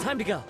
Time to go.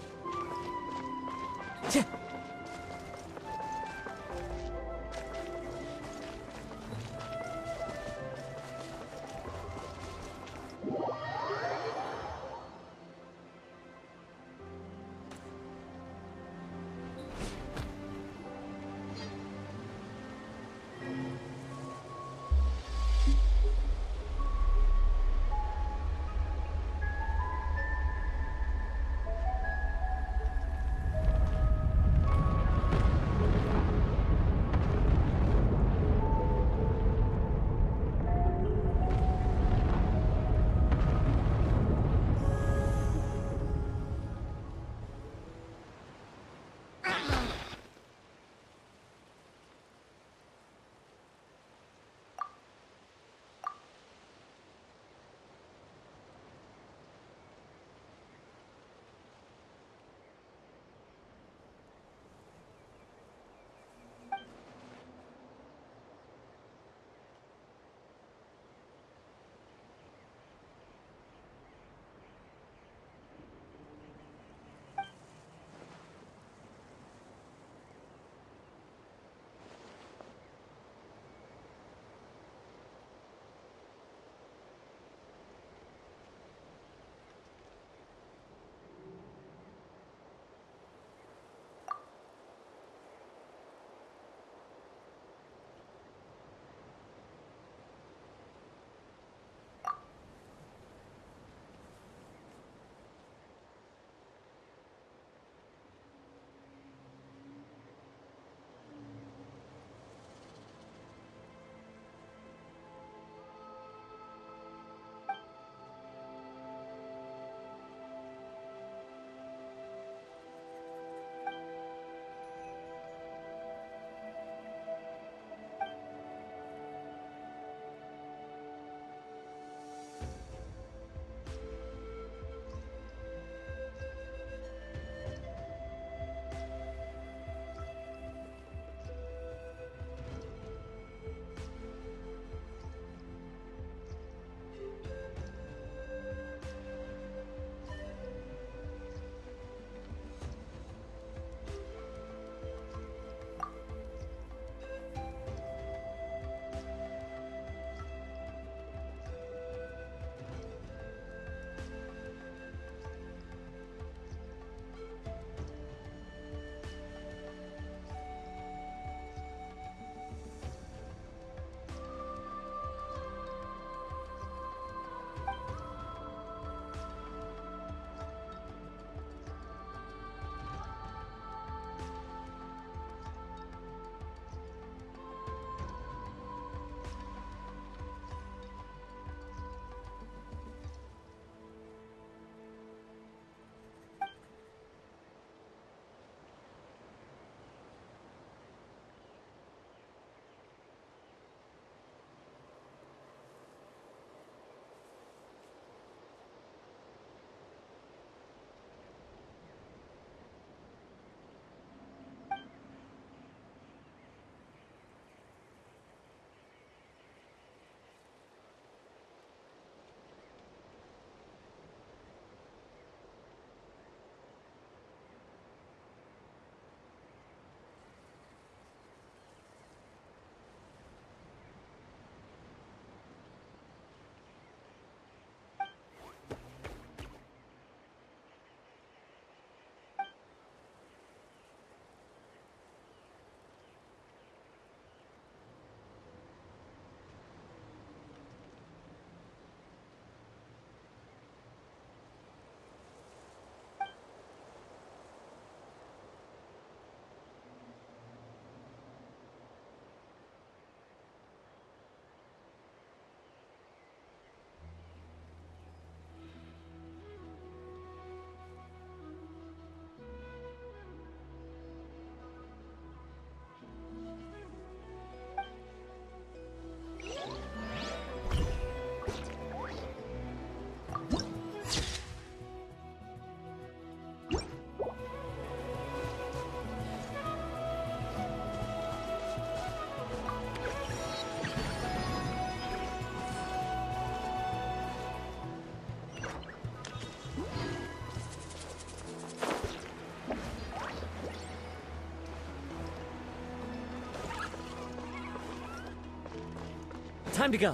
time to go.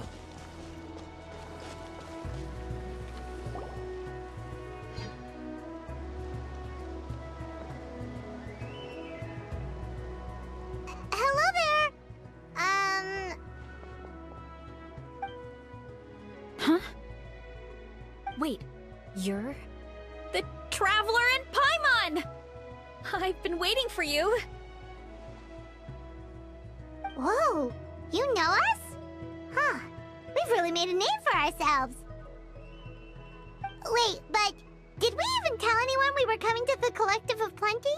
Hello there. Huh? Wait, you're the Traveler in Paimon! I've been waiting for you. Whoa, you know us? Huh, we've really made a name for ourselves. Wait, but did we even tell anyone we were coming to the Collective of Plenty?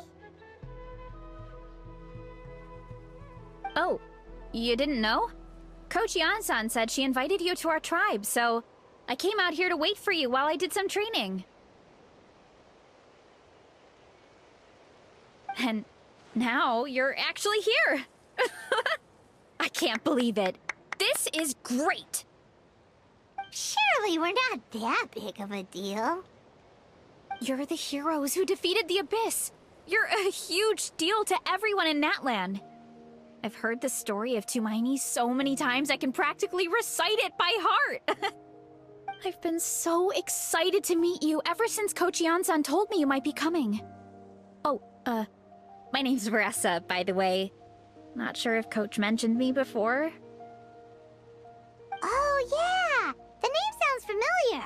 Oh, you didn't know? Coach Yan-san said she invited you to our tribe, so I came out here to wait for you while I did some training. And now you're actually here. I can't believe it. This is great. Surely we're not that big of a deal. You're the heroes who defeated the Abyss. You're a huge deal to everyone in Natlan. I've heard the story of Tumaini so many times I can practically recite it by heart. I've been so excited to meet you ever since Coach Yan-san told me you might be coming. Oh, my name's Varesa, by the way. Not sure if Coach mentioned me before. Oh, yeah! The name sounds familiar.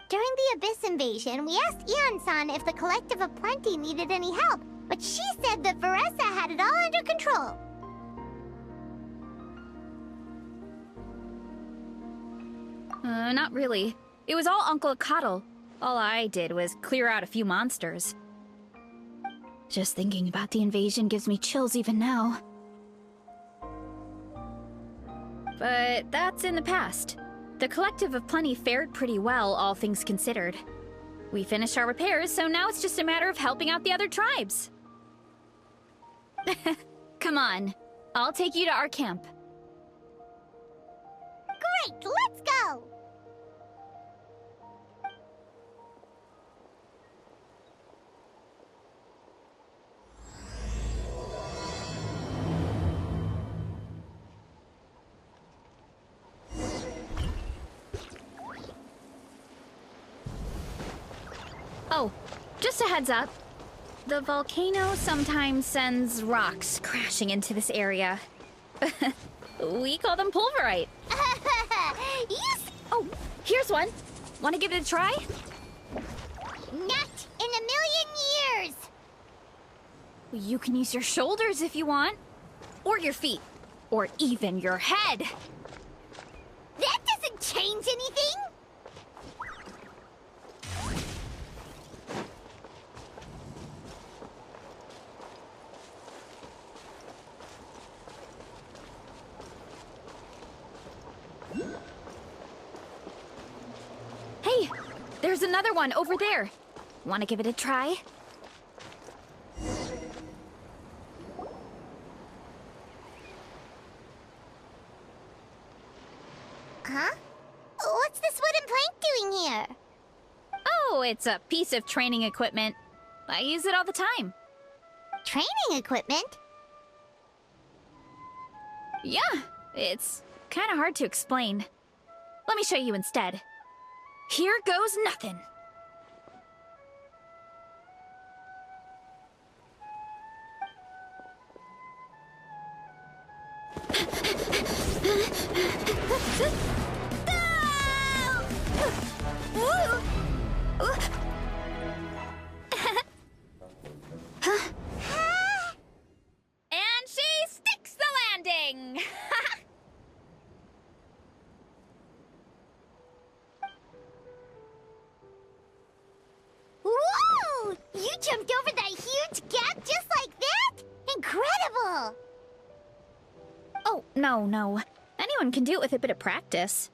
During the Abyss invasion, we asked Ian-san if the Collective of Plenty needed any help, but she said that Varesa had it all under control. Not really. It was all Uncle Akatl. All I did was clear out a few monsters. Just thinking about the invasion gives me chills even now. But that's in the past. The Collective of Plenty fared pretty well, all things considered. We finished our repairs, so now it's just a matter of helping out the other tribes. Come on, I'll take you to our camp. Great, let's go! Oh, just a heads up. The volcano sometimes sends rocks crashing into this area. We call them pulverite. Yes! Oh, here's one. Want to give it a try? Not in a million years! You can use your shoulders if you want. Or your feet. Or even your head. That doesn't change anything! Hey, there's another one over there. Want to give it a try? Huh? What's this wooden plank doing here? Oh, it's a piece of training equipment. I use it all the time. Training equipment? Yeah, it's kind of hard to explain. Let me show you instead. Here goes nothing. And she sticks the landing! Whoa! You jumped over that huge gap just like that? Incredible! Oh, no. Anyone can do it with a bit of practice.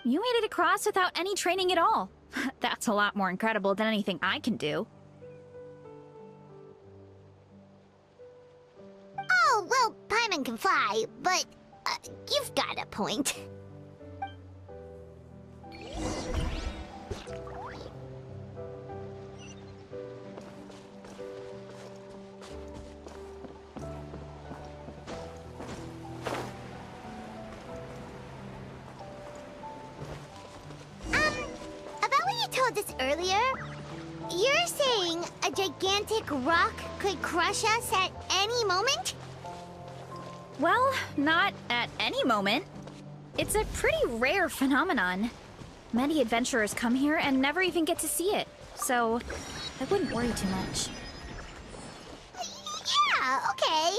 You made it across without any training at all. That's a lot more incredible than anything I can do. Oh, well, Paimon can fly, but you've got a point. told us earlier? You're saying a gigantic rock could crush us at any moment? Well, not at any moment. It's a pretty rare phenomenon. Many adventurers come here and never even get to see it, so I wouldn't worry too much. Yeah, okay.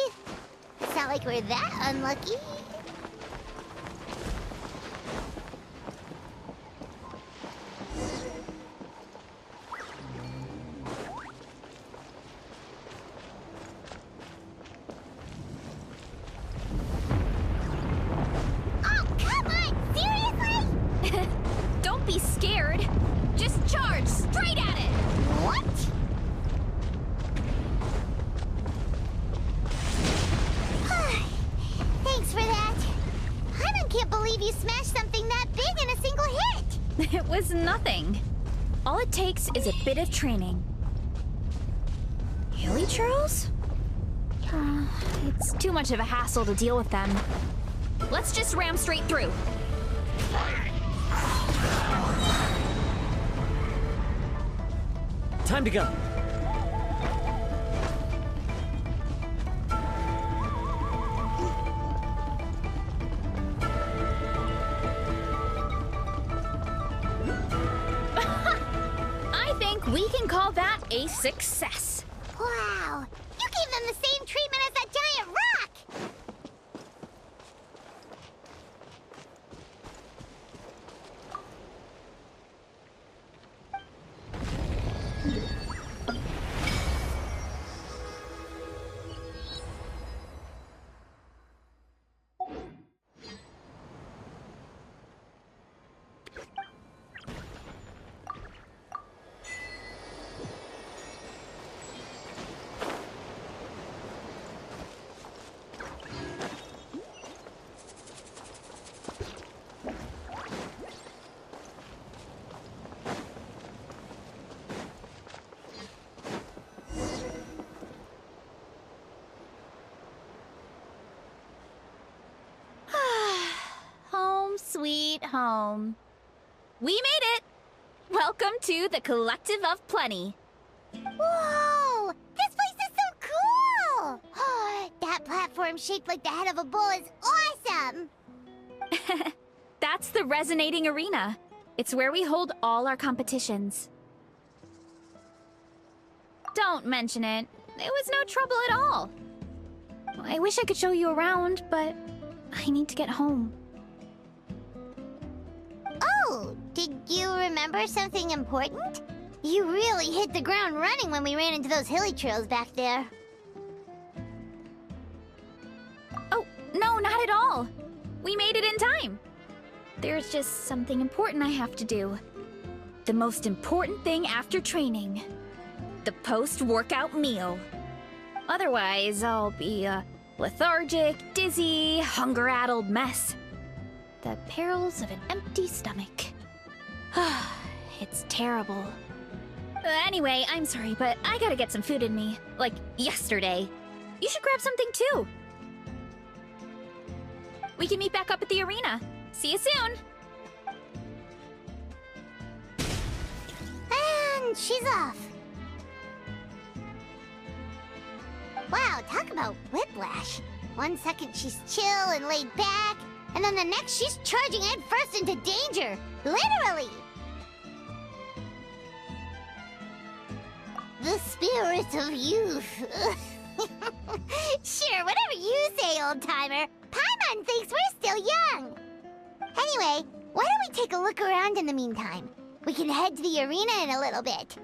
It's not like we're that unlucky. Oh, come on! Seriously? Don't be scared. Just charge straight at it. What? Thanks for that. I can't believe you smashed something that big in a single hit. It was nothing. All it takes is a bit of training. Hilly churls? It's too much of a hassle to deal with them. Let's just ram straight through. Time to go. I think we can call that a success. Wow, you gave them the same treatment as that giant rock. Sweet home. We made it! Welcome to the Collective of Plenty. Whoa! This place is so cool! That platform shaped like the head of a bull is awesome! That's the Resonating Arena. It's where we hold all our competitions. Don't mention it. It was no trouble at all. I wish I could show you around, but I need to get home. Oh, did you remember something important? You really hit the ground running when we ran into those hilly trails back there. Oh, no, not at all. We made it in time. There's just something important I have to do. The most important thing after training. The post-workout meal. Otherwise, I'll be a lethargic, dizzy, hunger-addled mess. The perils of an empty stomach. It's terrible. Anyway, I'm sorry, but I gotta get some food in me. Like, yesterday. You should grab something, too. We can meet back up at the arena. See you soon! And she's off. Wow, talk about whiplash. 1 second she's chill and laid back, and then the next she's charging head first into danger. Literally! The spirit of youth. Sure, whatever you say, old-timer. Paimon thinks we're still young. Anyway, why don't we take a look around in the meantime? We can head to the arena in a little bit.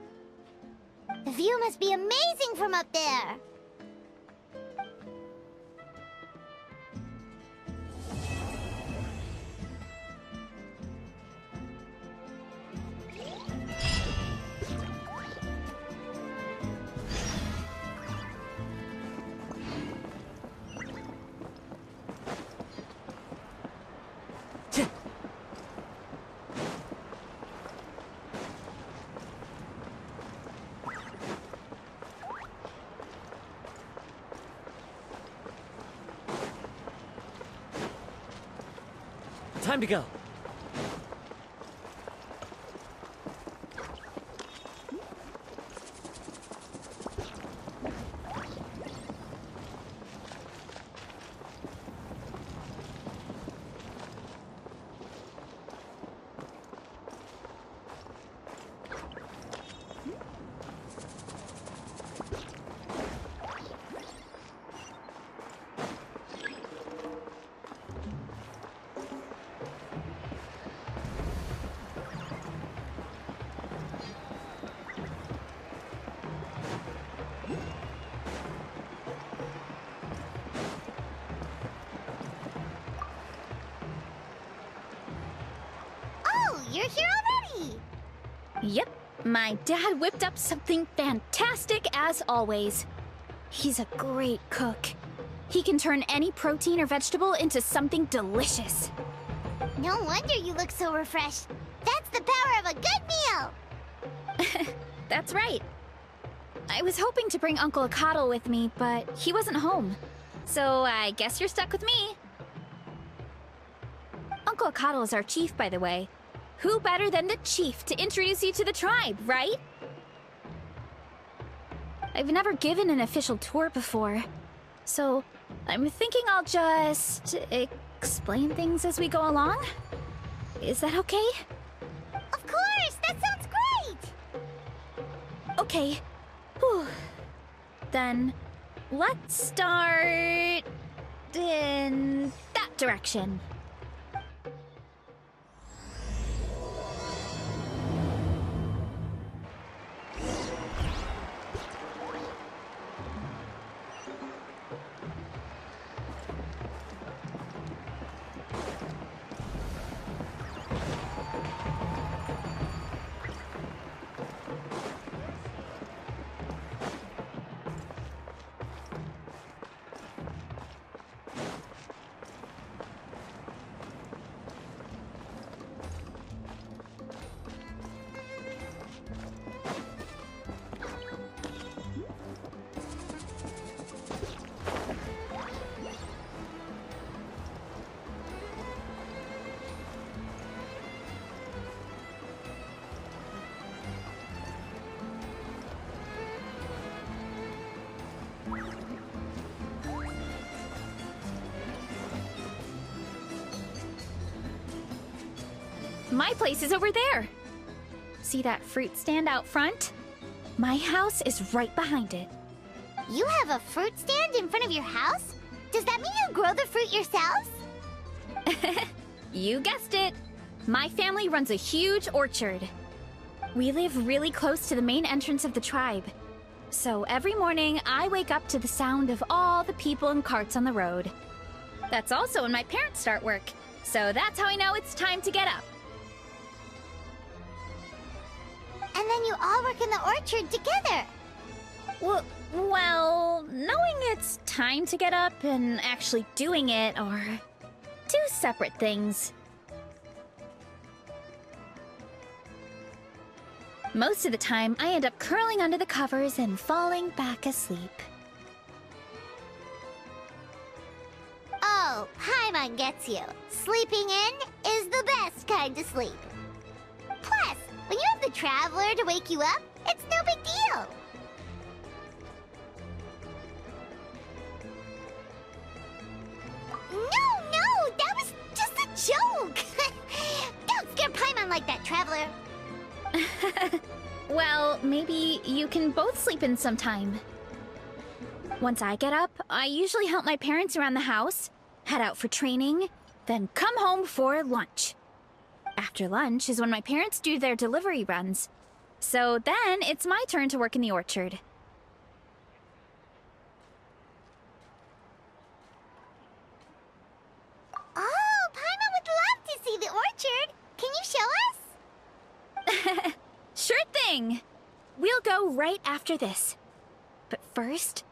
The view must be amazing from up there. Time to go. you're here already! Yep, my dad whipped up something fantastic as always. He's a great cook. He can turn any protein or vegetable into something delicious. No wonder you look so refreshed. That's the power of a good meal! That's right. I was hoping to bring Uncle Acatl with me, but he wasn't home. So I guess you're stuck with me. Uncle Acatl is our chief, by the way. Who better than the chief to introduce you to the tribe, right? I've never given an official tour before, so I'm thinking I'll just explain things as we go along. Is that okay? Of course! That sounds great! Okay. Whew. Then let's start in that direction. My place is over there. See that fruit stand out front? My house is right behind it. You have a fruit stand in front of your house? Does that mean you grow the fruit yourselves? You guessed it. My family runs a huge orchard. We live really close to the main entrance of the tribe. So every morning, I wake up to the sound of all the people and carts on the road. That's also when my parents start work. So that's how I know it's time to get up. And then you all work in the orchard together. Well, knowing it's time to get up and actually doing it are two separate things. Most of the time, I end up curling under the covers and falling back asleep. Oh, Paimon gets you. Sleeping in is the best kind of sleep. Plus, when you have the Traveler to wake you up, it's no big deal. No, that was just a joke. Don't scare Paimon like that, Traveler. Well, maybe you can both sleep in sometime. Once I get up, I usually help my parents around the house, head out for training, then come home for lunch. After lunch is when my parents do their delivery runs. So then it's my turn to work in the orchard. Oh, Paimon would love to see the orchard. Can you show us? Sure thing! We'll go right after this. But first,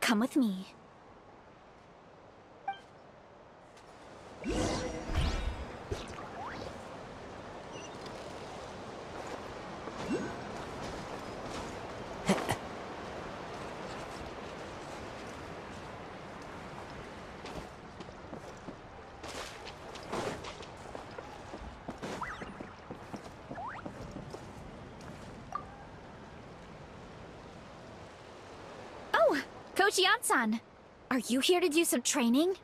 come with me. Coach Yansan, are you here to do some training?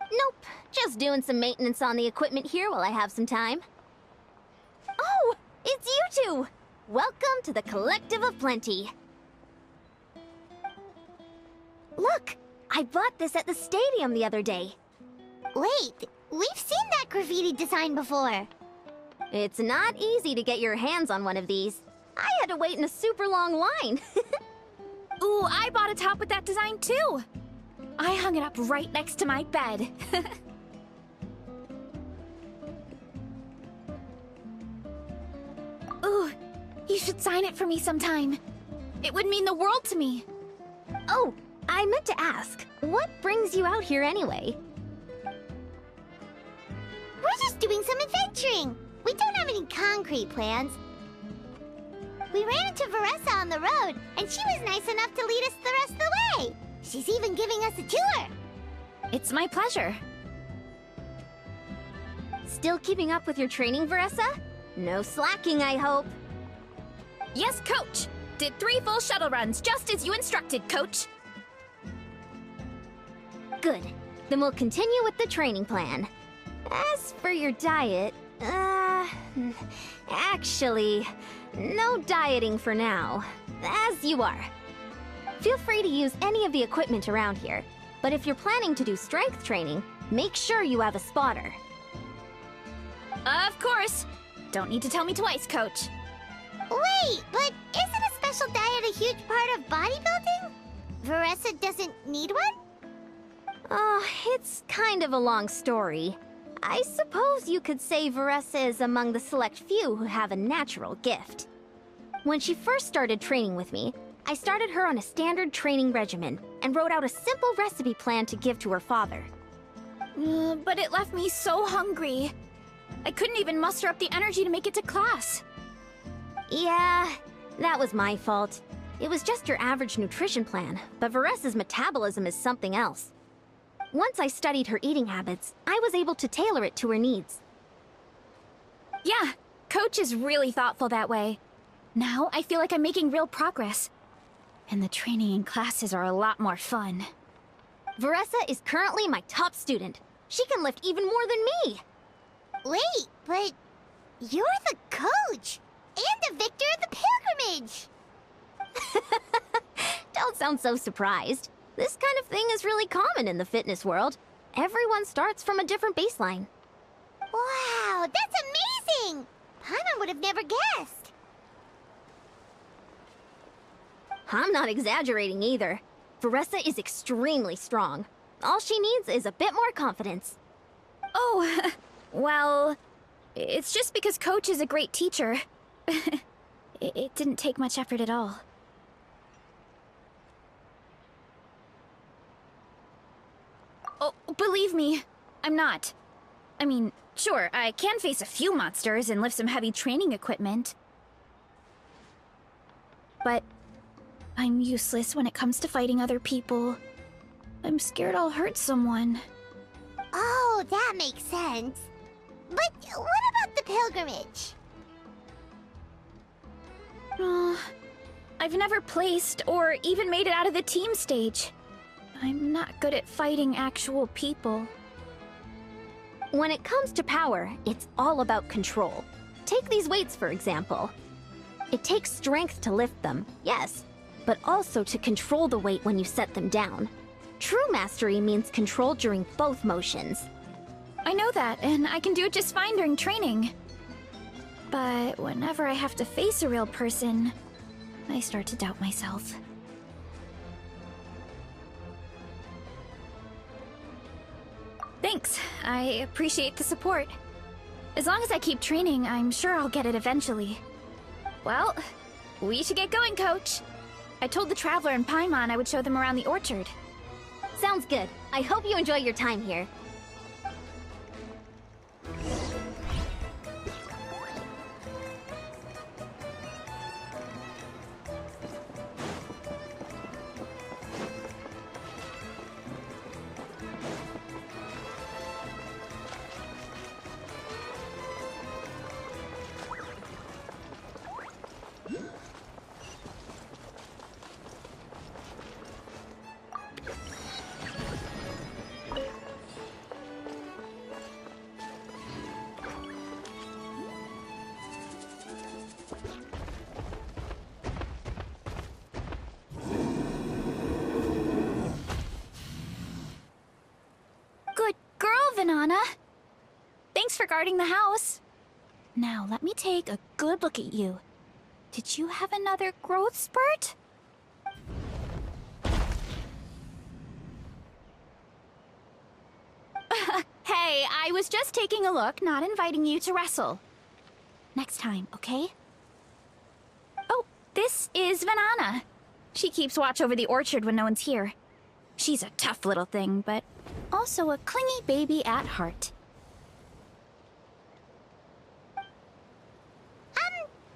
Nope, just doing some maintenance on the equipment here while I have some time. Oh, it's you two! Welcome to the Collective of Plenty. Look, I bought this at the stadium the other day. Wait, we've seen that graffiti design before. It's not easy to get your hands on one of these. I had to wait in a super long line. Ooh, I bought a top with that design too! I hung it up right next to my bed. You should sign it for me sometime. It would mean the world to me. Oh, I meant to ask, what brings you out here anyway? We're just doing some adventuring. We don't have any concrete plans. We ran into Varesa on the road, and she was nice enough to lead us the rest of the way. She's even giving us a tour. It's my pleasure. Still keeping up with your training, Varesa? No slacking, I hope. Yes, Coach! Did 3 full shuttle runs, just as you instructed, Coach! Good. Then we'll continue with the training plan. As for your diet, actually, no dieting for now. As you are. Feel free to use any of the equipment around here, but if you're planning to do strength training, make sure you have a spotter. Of course! Don't need to tell me twice, Coach. Wait, but isn't a special diet a huge part of bodybuilding? Varesa doesn't need one? Oh, it's kind of a long story. I suppose you could say Varesa is among the select few who have a natural gift. When she first started training with me, I started her on a standard training regimen and wrote out a simple recipe plan to give to her father. But it left me so hungry. I couldn't even muster up the energy to make it to class. Yeah, that was my fault. It was just your average nutrition plan, but Varesa's metabolism is something else. Once I studied her eating habits, I was able to tailor it to her needs. Yeah, Coach is really thoughtful that way. Now I feel like I'm making real progress. And the training and classes are a lot more fun. Varesa is currently my top student. She can lift even more than me! Wait, but you're the coach and the victor of the pilgrimage! Don't sound so surprised. This kind of thing is really common in the fitness world. Everyone starts from a different baseline. Wow, that's amazing! Paimon would have never guessed. I'm not exaggerating either. Varesa is extremely strong. All she needs is a bit more confidence. Oh, well, it's just because Coach is a great teacher. It didn't take much effort at all. Oh, believe me, I'm not. I mean, sure, I can face a few monsters and lift some heavy training equipment. But I'm useless when it comes to fighting other people. I'm scared I'll hurt someone. Oh, that makes sense. But what about the pilgrimage? I've never placed or even made it out of the team stage. I'm not good at fighting actual people. When it comes to power, it's all about control. Take these weights, for example. It takes strength to lift them, yes, but also to control the weight when you set them down. True mastery means control during both motions. I know that, and I can do it just fine during training. But whenever I have to face a real person, I start to doubt myself. Thanks. I appreciate the support. As long as I keep training, I'm sure I'll get it eventually. Well, we should get going, Coach. I told the Traveler and Paimon I would show them around the orchard. Sounds good. I hope you enjoy your time here. Nana. Thanks for guarding the house. Now, let me take a good look at you. Did you have another growth spurt? Hey, I was just taking a look, not inviting you to wrestle. Next time, okay? this is Vanana. She keeps watch over the orchard when no one's here. She's a tough little thing, but also a clingy baby at heart.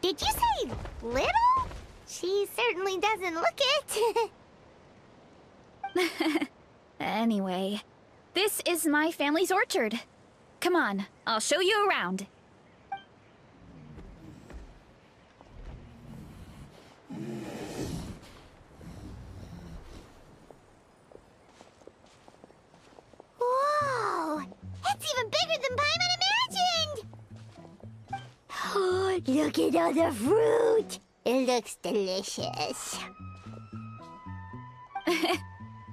Did you say little? She certainly doesn't look it. Anyway, this is my family's orchard. Come on, I'll show you around. Whoa! It's even bigger than Paimon imagined! Oh, look at all the fruit! It looks delicious.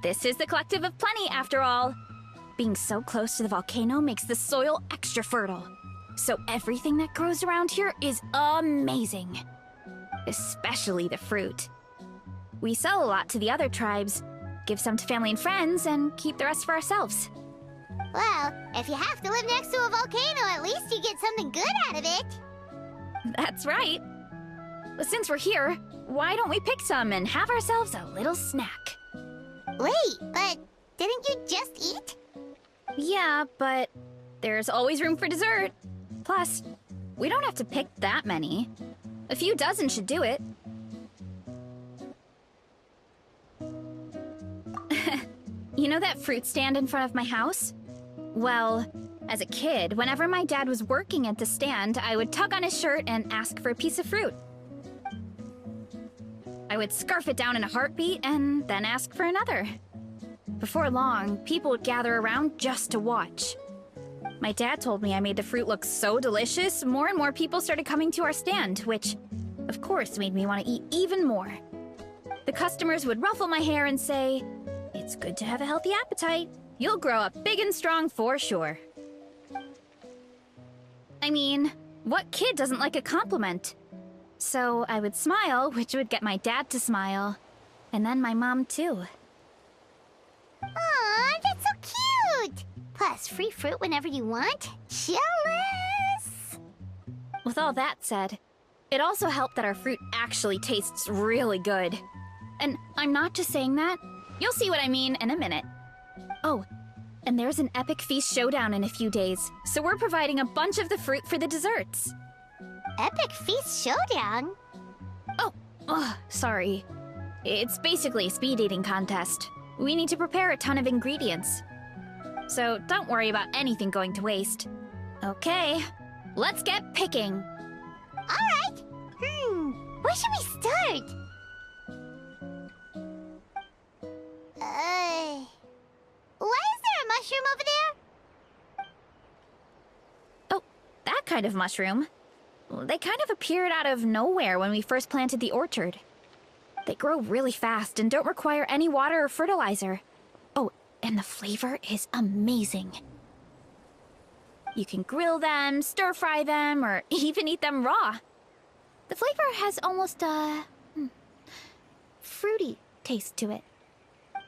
This is the Collective of Plenty, after all. Being so close to the volcano makes the soil extra fertile. So everything that grows around here is amazing. Especially the fruit. We sell a lot to the other tribes, give some to family and friends, and keep the rest for ourselves. Well, if you have to live next to a volcano, at least you get something good out of it. That's right. But since we're here, why don't we pick some and have ourselves a little snack? Wait, but didn't you just eat? Yeah, but there's always room for dessert. Plus, we don't have to pick that many. A few dozen should do it. You know that fruit stand in front of my house? Well, as a kid, whenever my dad was working at the stand, I would tug on his shirt and ask for a piece of fruit. I would scarf it down in a heartbeat and then ask for another. Before long, people would gather around just to watch. My dad told me I made the fruit look so delicious, more and more people started coming to our stand, which, of course, made me want to eat even more. The customers would ruffle my hair and say, "It's good to have a healthy appetite. You'll grow up big and strong for sure." I mean, what kid doesn't like a compliment? So I would smile, which would get my dad to smile. And then my mom, too. Aw, that's so cute! Plus, free fruit whenever you want. Jealous! With all that said, it also helped that our fruit actually tastes really good. And I'm not just saying that. You'll see what I mean in a minute. Oh, and there's an epic feast showdown in a few days, so we're providing a bunch of the fruit for the desserts. Epic Feast Showdown? Oh, sorry. It's basically a speed eating contest. We need to prepare a ton of ingredients. So don't worry about anything going to waste. Okay, let's get picking. Alright! Where should we start? Why is there a mushroom over there? Oh, that kind of mushroom. They kind of appeared out of nowhere when we first planted the orchard. They grow really fast and don't require any water or fertilizer. Oh, and the flavor is amazing. You can grill them, stir-fry them, or even eat them raw. The flavor has almost a fruity taste to it.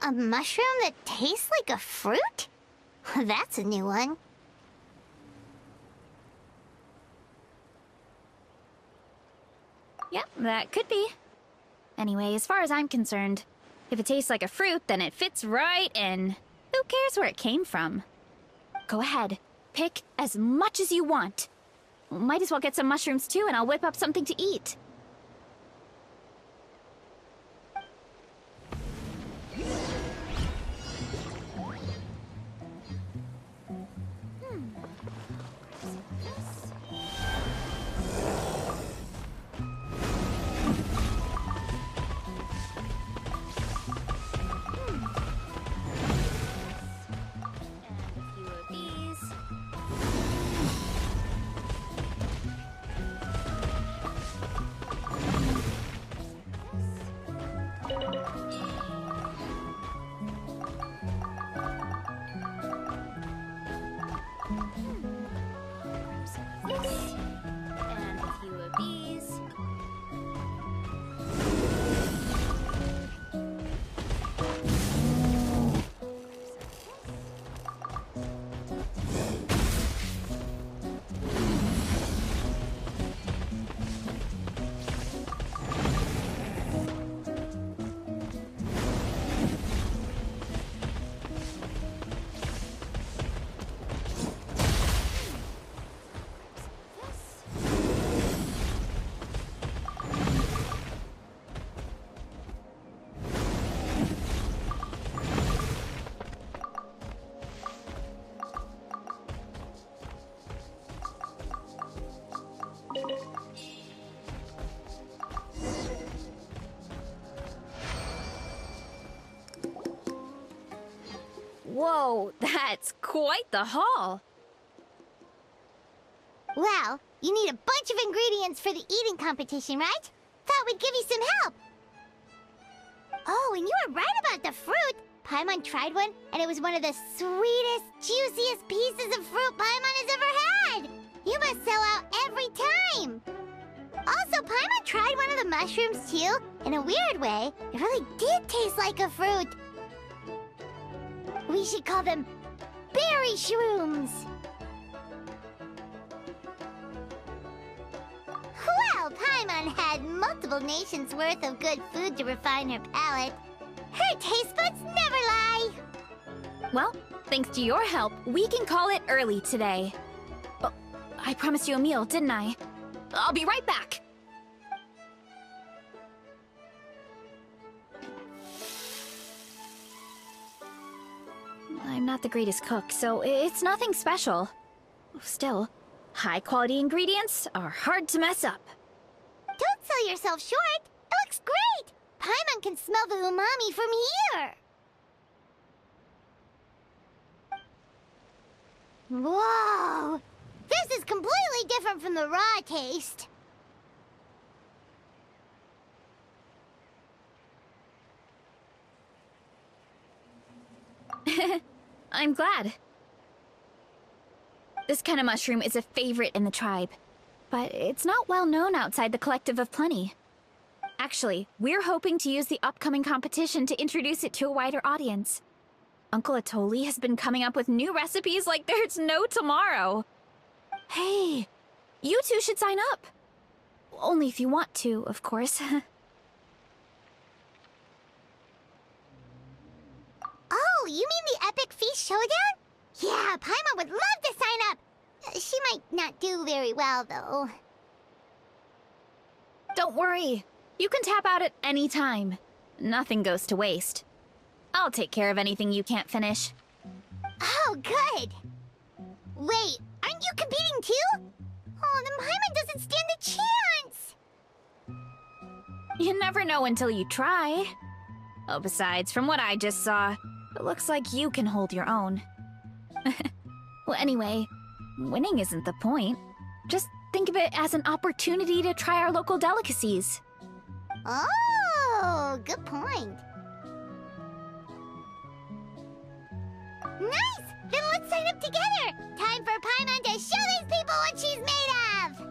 A mushroom that tastes like a fruit? That's a new one. Yep, that could be. Anyway, as far as I'm concerned, if it tastes like a fruit, then it fits right in. Who cares where it came from? Go ahead, pick as much as you want. Might as well get some mushrooms too, and I'll whip up something to eat. Whoa, that's quite the haul. Well, you need a bunch of ingredients for the eating competition, right? Thought we'd give you some help. Oh, and you were right about the fruit. Paimon tried one, and it was one of the sweetest, juiciest pieces of fruit Paimon has ever had. You must sell out every time. Also, Paimon tried one of the mushrooms, too. In a weird way, it really did taste like a fruit. We should call them berry shrooms. Well, Paimon had multiple nations' worth of good food to refine her palate. Her taste buds never lie. Well, thanks to your help, we can call it early today. Oh, I promised you a meal, didn't I? I'll be right back. I'm not the greatest cook, so it's nothing special. Still, high-quality ingredients are hard to mess up. Don't sell yourself short. It looks great. Paimon can smell the umami from here. Whoa! This is completely different from the raw taste. I'm glad. This kind of mushroom is a favorite in the tribe, but it's not well known outside the Collective of Plenty. Actually, we're hoping to use the upcoming competition to introduce it to a wider audience. Uncle Atoli has been coming up with new recipes like there's no tomorrow. Hey, you two should sign up. Only if you want to, of course. Oh, you mean the Epic Feast Showdown? Yeah, Paimon would love to sign up. She might not do very well, though. Don't worry. You can tap out at any time. Nothing goes to waste. I'll take care of anything you can't finish. Oh, good. Wait, aren't you competing too? Oh, then Paimon doesn't stand a chance. You never know until you try. Oh, besides, from what I just saw, it looks like you can hold your own. Well, anyway, winning isn't the point. Just think of it as an opportunity to try our local delicacies. Oh, good point. Nice! Then let's sign up together! Time for Paimon to show these people what she's made of!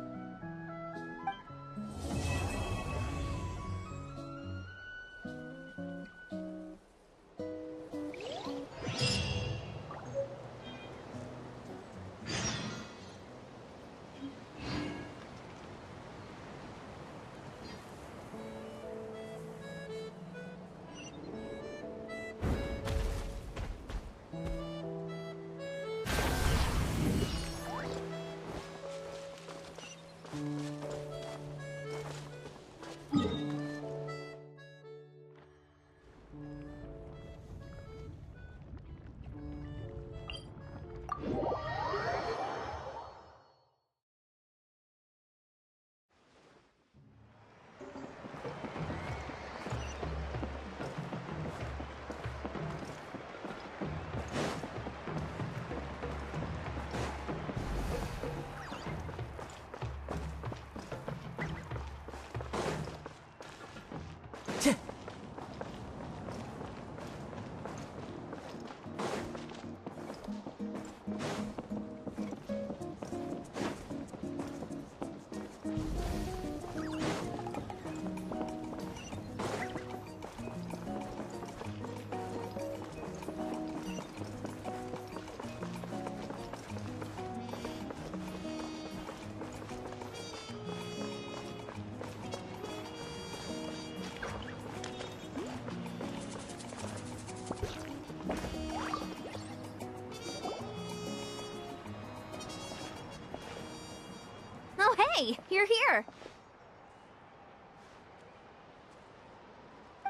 Hey, you're here.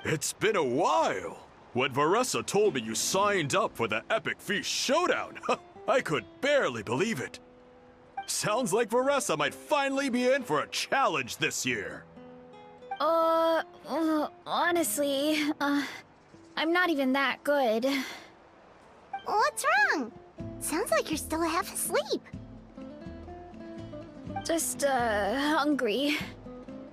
It's been a while. When Varesa told me you signed up for the Epic Feast Showdown, I could barely believe it. Sounds like Varesa might finally be in for a challenge this year. Honestly, I'm not even that good. What's wrong? Sounds like you're still half asleep. Just, hungry.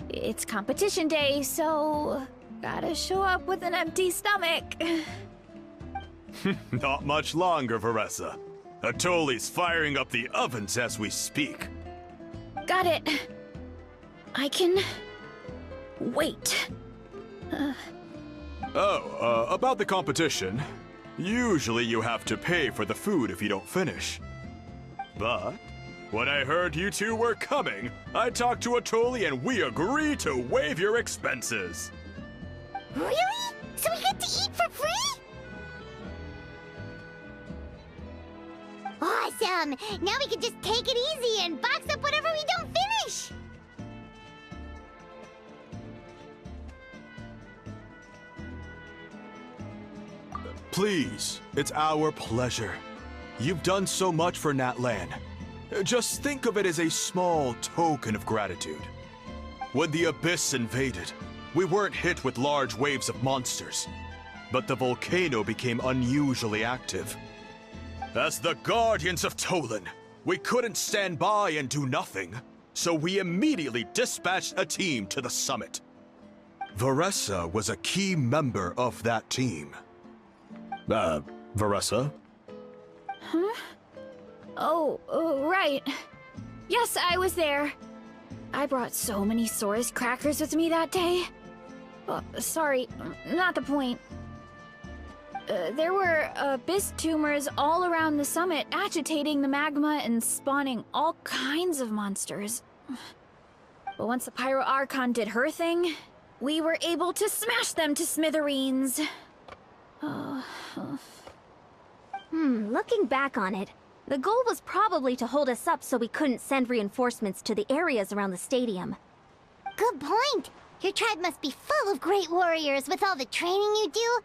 It's competition day, so gotta show up with an empty stomach. Not much longer, Varesa. Atoli's firing up the ovens as we speak. Got it. I can wait. About the competition. Usually you have to pay for the food if you don't finish. But when I heard you two were coming, I talked to Atoli and we agreed to waive your expenses. Really? So we get to eat for free? Awesome! Now we can just take it easy and box up whatever we don't finish! Please, it's our pleasure. You've done so much for Natlan. Just think of it as a small token of gratitude. When the Abyss invaded, we weren't hit with large waves of monsters, but the volcano became unusually active. As the Guardians of Tolan, we couldn't stand by and do nothing, so we immediately dispatched a team to the summit. Varesa was a key member of that team. Varesa? Huh? Oh, right. Yes, I was there. I brought so many Saurus crackers with me that day. Sorry, not the point. There were abyss tumors all around the summit, agitating the magma and spawning all kinds of monsters. But once the Pyro Archon did her thing, we were able to smash them to smithereens. Looking back on it, the goal was probably to hold us up so we couldn't send reinforcements to the areas around the stadium. Good point! Your tribe must be full of great warriors with all the training you do.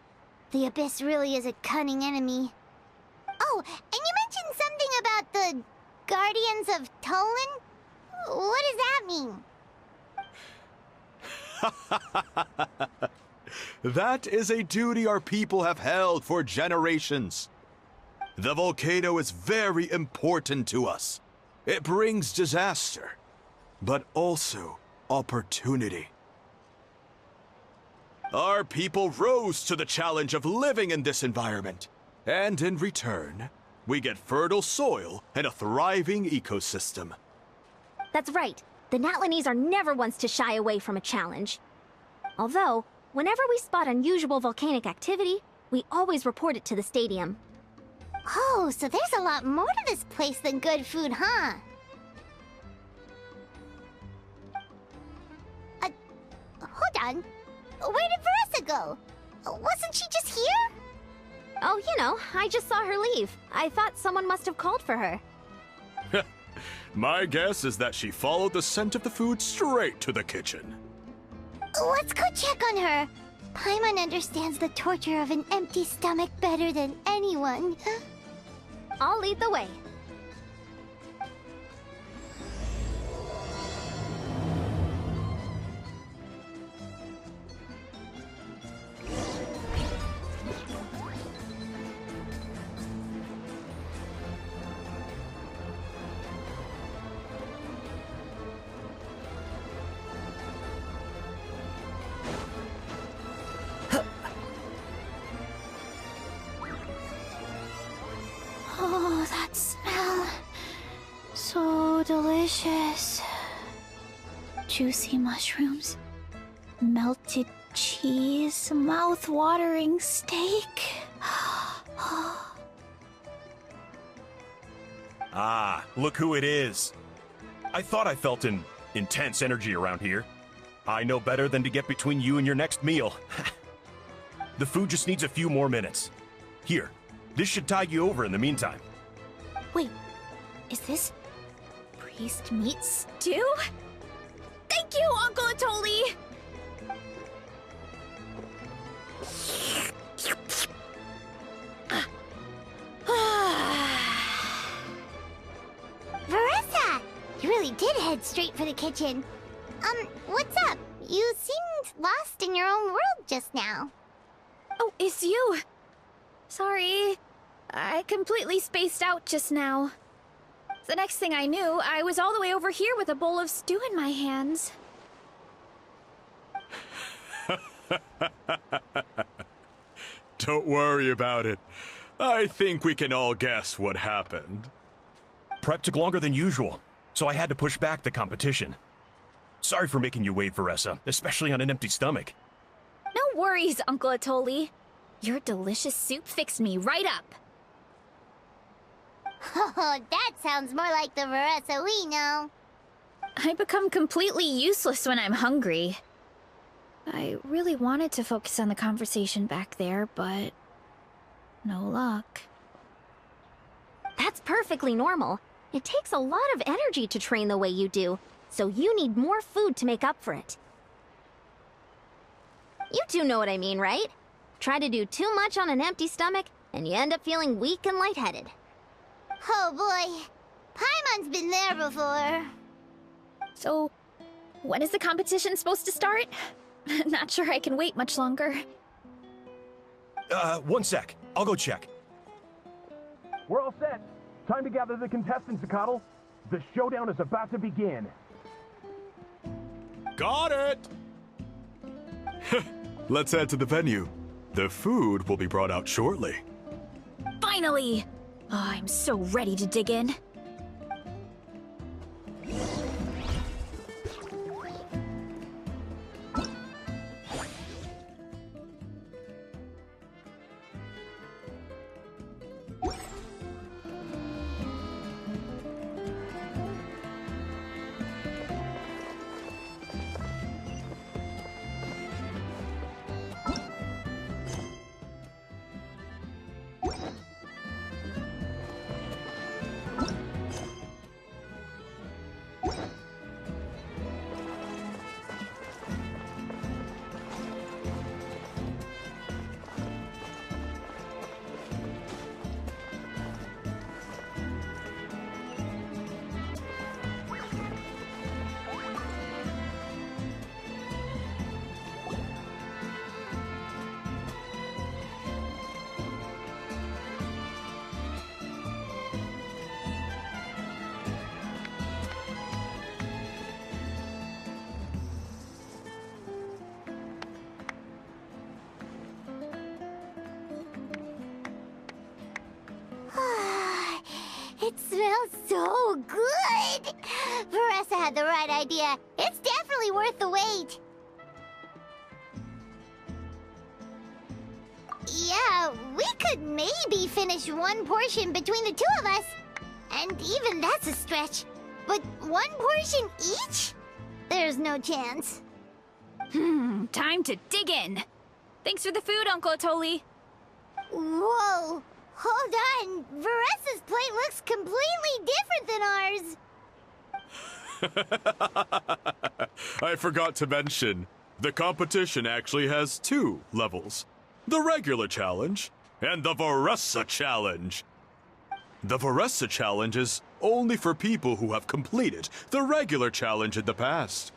The Abyss really is a cunning enemy. Oh, and you mentioned something about the Guardians of Tolan? What does that mean? That is a duty our people have held for generations. The volcano is very important to us. It brings disaster, but also opportunity. Our people rose to the challenge of living in this environment, and in return, we get fertile soil and a thriving ecosystem. That's right. The Natlanese are never ones to shy away from a challenge. Although, whenever we spot unusual volcanic activity, we always report it to the stadium. Oh, so there's a lot more to this place than good food, huh? Hold on. Where did Varesa go? Wasn't she just here? Oh, you know, I just saw her leave. I thought someone must have called for her. My guess is that she followed the scent of the food straight to the kitchen. Let's go check on her. Paimon understands the torture of an empty stomach better than anyone. I'll lead the way. Oh, that smell. So delicious. Juicy mushrooms, melted cheese, mouth-watering steak. Ah, look who it is. I thought I felt an intense energy around here. I know better than to get between you and your next meal. The food just needs a few more minutes. Here, this should tide you over in the meantime. Wait, is this priest meat stew? Thank you, Uncle Atoli! Varesa! You really did head straight for the kitchen. What's up? You seemed lost in your own world just now. Oh, it's you. Sorry. I completely spaced out just now. The next thing I knew, I was all the way over here with a bowl of stew in my hands. Don't worry about it. I think we can all guess what happened. Prep took longer than usual, so I had to push back the competition. Sorry for making you wait, Varesa, especially on an empty stomach. No worries, Uncle Atoli. Your delicious soup fixed me right up. Oh, that sounds more like the Varesa we know. I become completely useless when I'm hungry. I really wanted to focus on the conversation back there, but no luck. That's perfectly normal. It takes a lot of energy to train the way you do, so you need more food to make up for it. You two know what I mean, right? Try to do too much on an empty stomach, and you end up feeling weak and lightheaded. Oh boy, Paimon's been there before. So, when is the competition supposed to start? Not sure I can wait much longer. 1 sec. I'll go check. We're all set. Time to gather the contestants, Zacatl. The showdown is about to begin. Got it! Let's head to the venue. The food will be brought out shortly. Finally! Oh, I'm so ready to dig in. It smells so good! Varesa had the right idea. It's definitely worth the wait. Yeah, we could maybe finish one portion between the two of us. And even that's a stretch. But one portion each? There's no chance. Time to dig in. Thanks for the food, Uncle Atoli. Whoa! Hold on! Varesa's plate looks completely different than ours! I forgot to mention, the competition actually has 2 levels. The regular challenge and the Varesa challenge. The Varesa challenge is only for people who have completed the regular challenge in the past.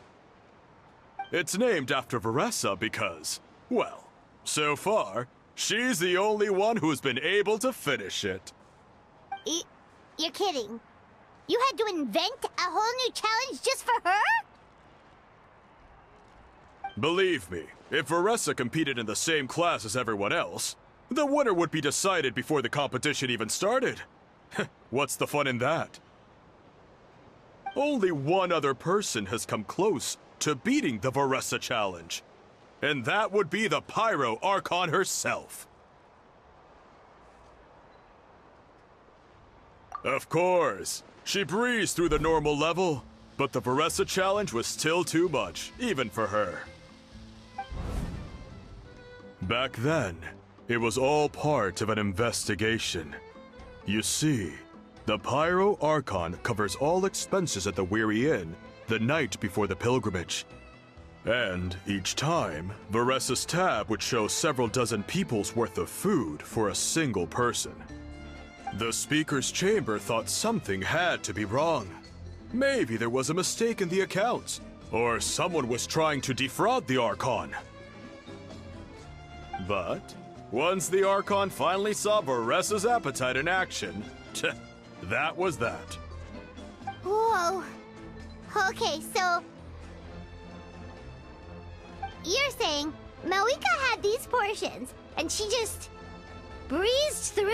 It's named after Varesa because, well, so far, she's the only one who's been able to finish it. You're kidding. You had to invent a whole new challenge just for her? Believe me, if Varesa competed in the same class as everyone else, the winner would be decided before the competition even started. What's the fun in that? Only one other person has come close to beating the Varesa challenge, and that would be the Pyro Archon herself. Of course, she breezed through the normal level, but the Varesa challenge was still too much, even for her. Back then, it was all part of an investigation. You see, the Pyro Archon covers all expenses at the Weary Inn the night before the pilgrimage. And each time, Varesa's tab would show several dozen people's worth of food for a single person. The Speaker's Chamber thought something had to be wrong. Maybe there was a mistake in the accounts, or someone was trying to defraud the Archon. But Once the Archon finally saw Varesa's appetite in action, that was that. Whoa. Okay, so... You're saying Moika had these portions, and she just... breezed through?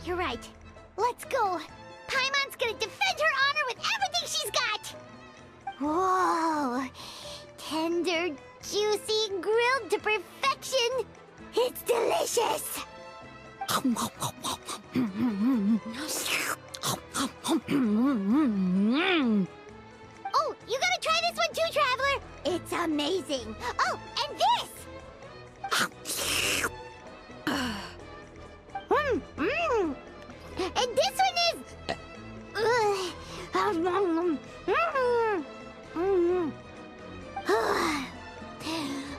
You're right. Let's go. Paimon's gonna defend her honor with everything she's got! Whoa! Tender, juicy, grilled to perfection! It's delicious! Oh, you gotta try this one too, Traveler! It's amazing! Oh, and this! And this one is...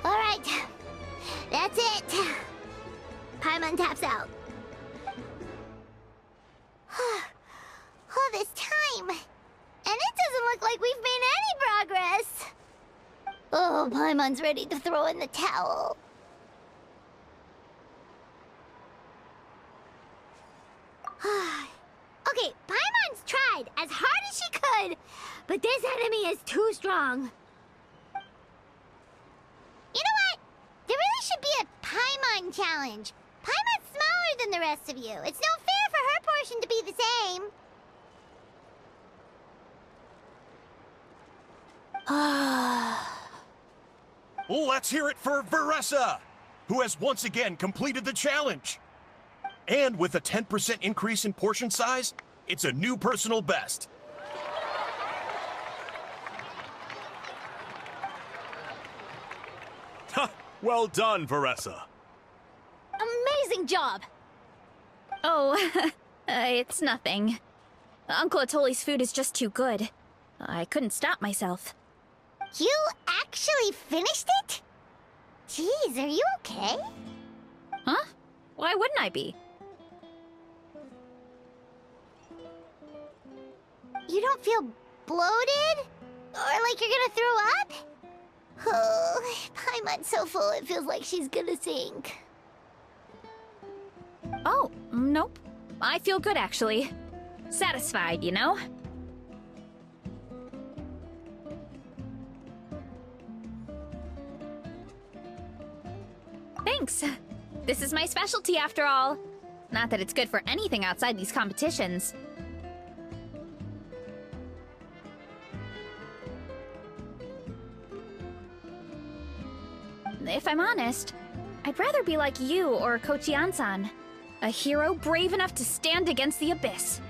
Alright. That's it. Paimon taps out. All this time. And it doesn't look like we've made any progress. Oh, Paimon's ready to throw in the towel. Okay, Paimon's tried as hard as she could, but this enemy is too strong. You know what? There really should be a Paimon challenge. Paimon's smaller than the rest of you. It's no fair for her portion to be the same. Let's hear it for Varesa, who has once again completed the challenge. And with a 10% increase in portion size, it's a new personal best. Ha! Well done, Varesa. Amazing job! Oh, it's nothing. Uncle Atoli's food is just too good. I couldn't stop myself. You actually finished it? Jeez, are you okay? Huh? Why wouldn't I be? You don't feel bloated? Or like you're gonna throw up? Oh, Paimon's so full it feels like she's gonna sink. Oh, nope. I feel good, actually. Satisfied, you know? Thanks. This is my specialty, after all. Not that it's good for anything outside these competitions. If I'm honest, I'd rather be like you or Kochian-san. A hero brave enough to stand against the abyss.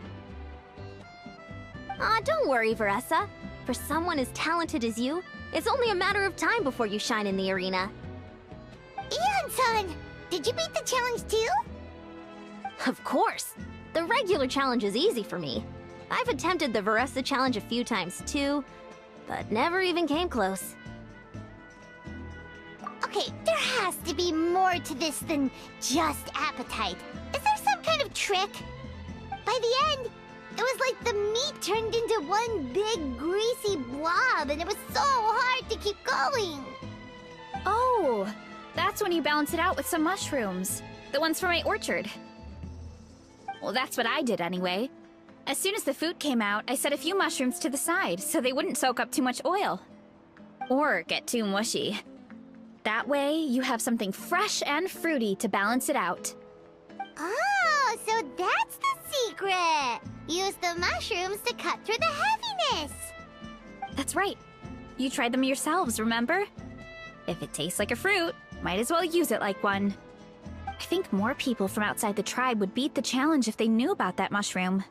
Aw, don't worry, Varesa. For someone as talented as you, it's only a matter of time before you shine in the arena. Ian-san, did you beat the challenge too? Of course! The regular challenge is easy for me. I've attempted the Varesa challenge a few times too, but never even came close. Okay, there has to be more to this than just appetite. Is there some kind of trick? By the end, it was like the meat turned into one big greasy blob and it was so hard to keep going. Oh, that's when you balance it out with some mushrooms. The ones from my orchard. Well, that's what I did anyway. As soon as the food came out, I set a few mushrooms to the side so they wouldn't soak up too much oil. Or get too mushy. That way, you have something fresh and fruity to balance it out. Oh, so that's the secret! Use the mushrooms to cut through the heaviness! That's right. You tried them yourselves, remember? If it tastes like a fruit, might as well use it like one. I think more people from outside the tribe would beat the challenge if they knew about that mushroom.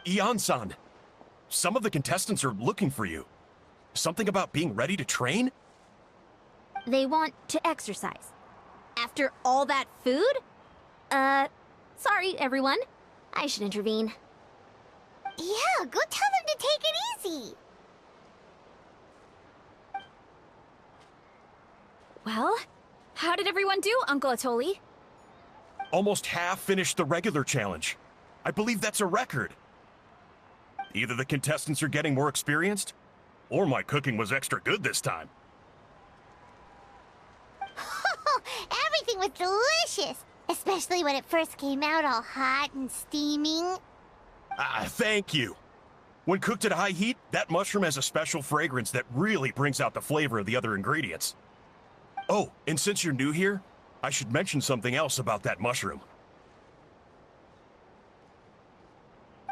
Ian-san, some of the contestants are looking for you. Something about being ready to train? They want to exercise. After all that food? Sorry, everyone. I should intervene. Yeah, go tell them to take it easy! Well, how did everyone do, Uncle Atoli? Almost half finished the regular challenge. I believe that's a record. Either the contestants are getting more experienced, or my cooking was extra good this time. Everything was delicious, especially when it first came out all hot and steaming. Thank you. When cooked at high heat, that mushroom has a special fragrance that really brings out the flavor of the other ingredients. Oh, and since you're new here, I should mention something else about that mushroom.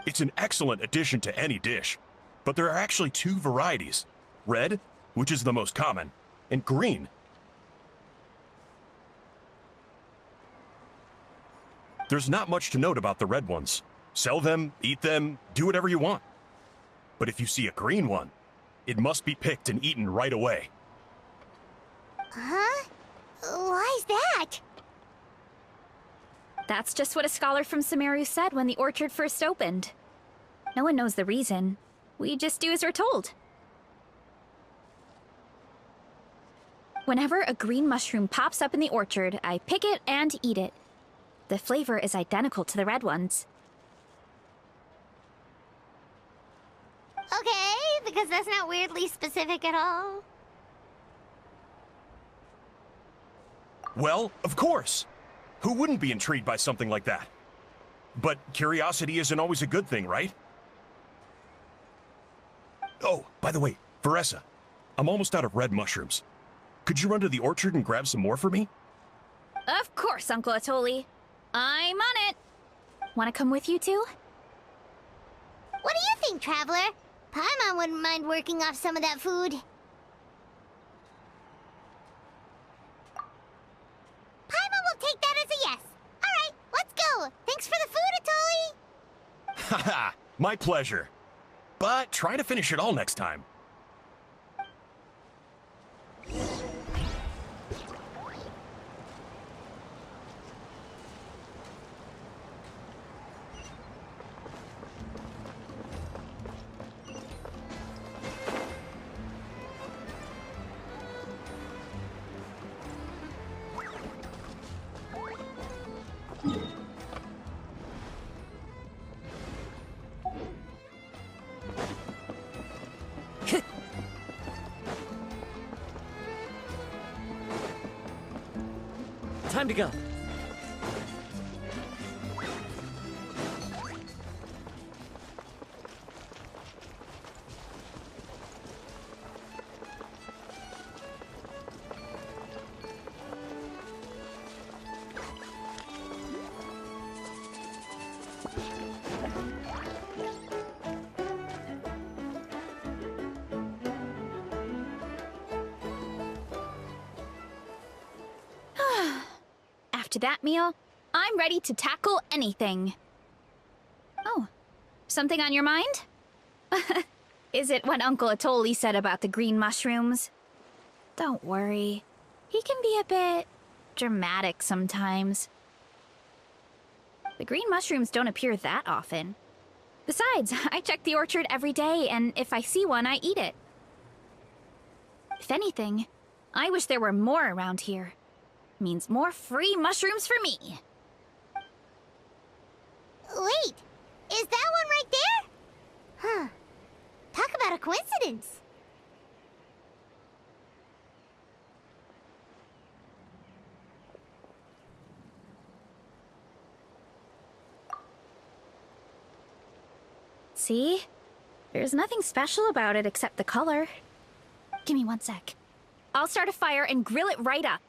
It's an excellent addition to any dish, but there are actually two varieties. Red, which is the most common, and green. There's not much to note about the red ones. Sell them, eat them, do whatever you want. But if you see a green one, it must be picked and eaten right away. Huh? Why's that? That's just what a scholar from Sumeru said when the orchard first opened. No one knows the reason. We just do as we're told. Whenever a green mushroom pops up in the orchard, I pick it and eat it. The flavor is identical to the red ones. Okay, because that's not weirdly specific at all. Well, of course. Who wouldn't be intrigued by something like that? But curiosity isn't always a good thing, right? Oh, by the way, Varesa, I'm almost out of red mushrooms. Could you run to the orchard and grab some more for me? Of course, Uncle Atoli. I'm on it. Want to come with you too? What do you think, Traveler? Paimon wouldn't mind working off some of that food. Paimon will take that as a yes. All right, let's go. Thanks for the food, Atoli. Haha, my pleasure. But try to finish it all next time. Time to go. After that meal, I'm ready to tackle anything. Oh, something on your mind? Is it what Uncle Atoli said about the green mushrooms? Don't worry. He can be a bit dramatic sometimes. The green mushrooms don't appear that often. Besides, I check the orchard every day, and if I see one, I eat it. If anything, I wish there were more around here. Means more free mushrooms for me. Wait, is that one right there? Huh. Talk about a coincidence. See? There's nothing special about it except the color. Give me 1 sec. I'll start a fire and grill it right up.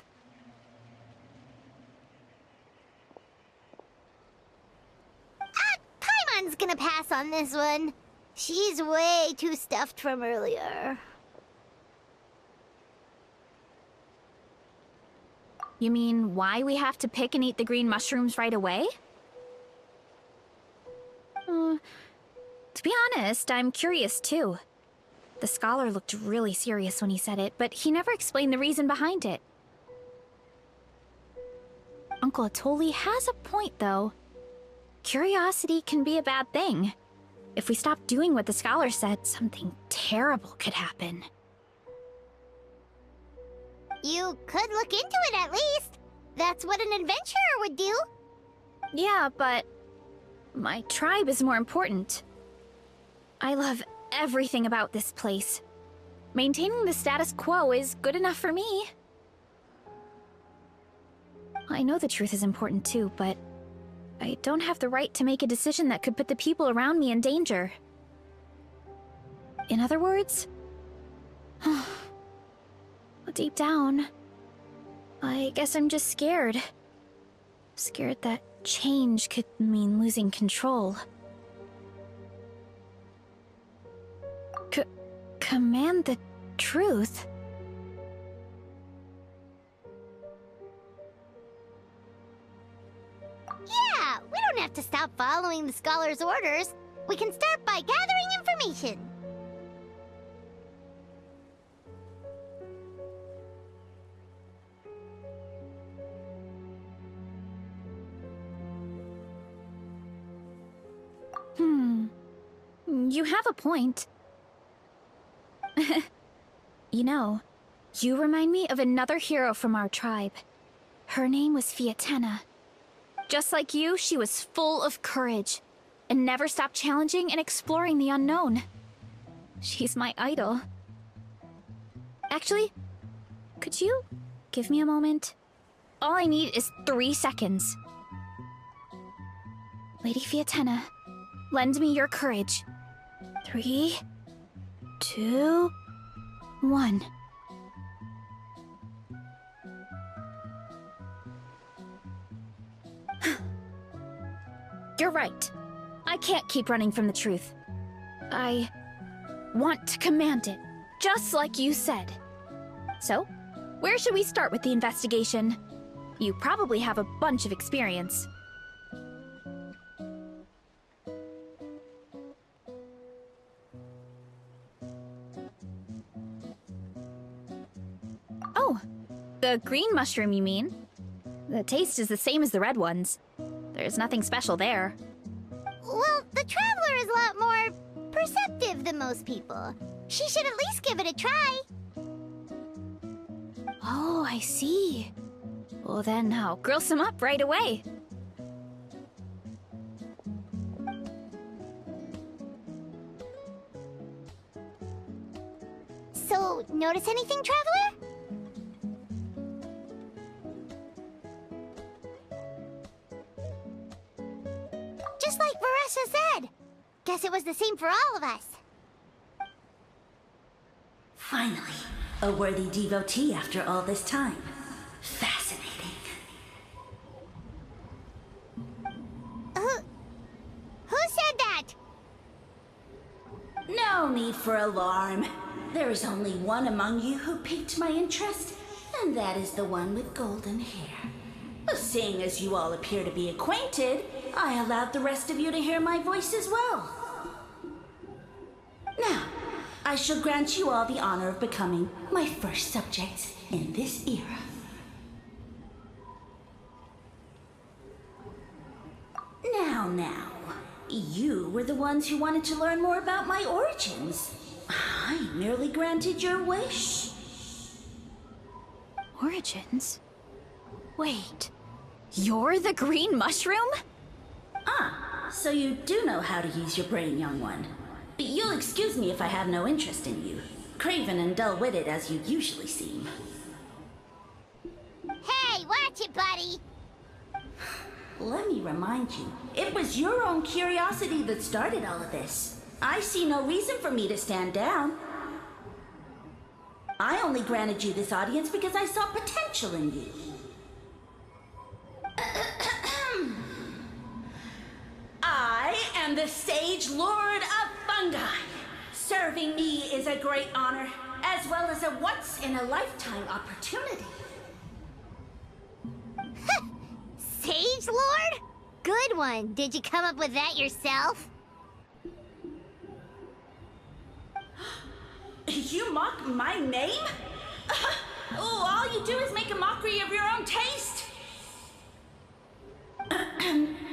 Paimon's gonna pass on this one. She's way too stuffed from earlier. You mean why we have to pick and eat the green mushrooms right away? To be honest, I'm curious too. The scholar looked really serious when he said it, but he never explained the reason behind it. Uncle Atoli has a point, though. Curiosity can be a bad thing. If we stop doing what the scholar said, something terrible could happen. You could look into it at least. That's what an adventurer would do. Yeah, but my tribe is more important. I love everything about this place. Maintaining the status quo is good enough for me. I know the truth is important too, but I don't have the right to make a decision that could put the people around me in danger. In other words, deep down, I guess I'm just scared. Scared that change could mean losing control. Command the truth? Yeah, we don't have to stop following the scholar's orders. We can start by gathering information. You have a point. You know, you remind me of another hero from our tribe. Her name was Fiatena. Just like you, she was full of courage and never stopped challenging and exploring the unknown. She's my idol. Actually, could you give me a moment? All I need is 3 seconds. Lady Fiatena, lend me your courage. 3, 2, 1. You're right. I can't keep running from the truth. I want to command it, just like you said. So, where should we start with the investigation? You probably have a bunch of experience. Oh, the green mushroom, you mean? The taste is the same as the red ones. There's nothing special there. Well, the Traveler is a lot more perceptive than most people. She should at least give it a try. Oh, I see. Well then, I'll grill some up right away. So, notice anything, Traveler? Just like Varesa said. Guess it was the same for all of us. Finally, a worthy devotee after all this time. Fascinating. Who said that? No need for alarm. There is only one among you who piqued my interest, and that is the one with golden hair. Seeing as you all appear to be acquainted, I allowed the rest of you to hear my voice as well. Now, I shall grant you all the honor of becoming my first subjects in this era. Now, you were the ones who wanted to learn more about my origins. I merely granted your wish. Origins? Wait, you're the green mushroom? Ah, so you do know how to use your brain, young one. You'll excuse me if I have no interest in you, craven and dull-witted as you usually seem. Hey, watch it, buddy! Let me remind you, it was your own curiosity that started all of this. I see no reason for me to stand down. I only granted you this audience because I saw potential in you. I am the Sage Lord of Fungi. Serving me is a great honor, as well as a once-in-a-lifetime opportunity. Sage Lord? Good one. Did you come up with that yourself? You mock my name? All you do is make a mockery of your own taste.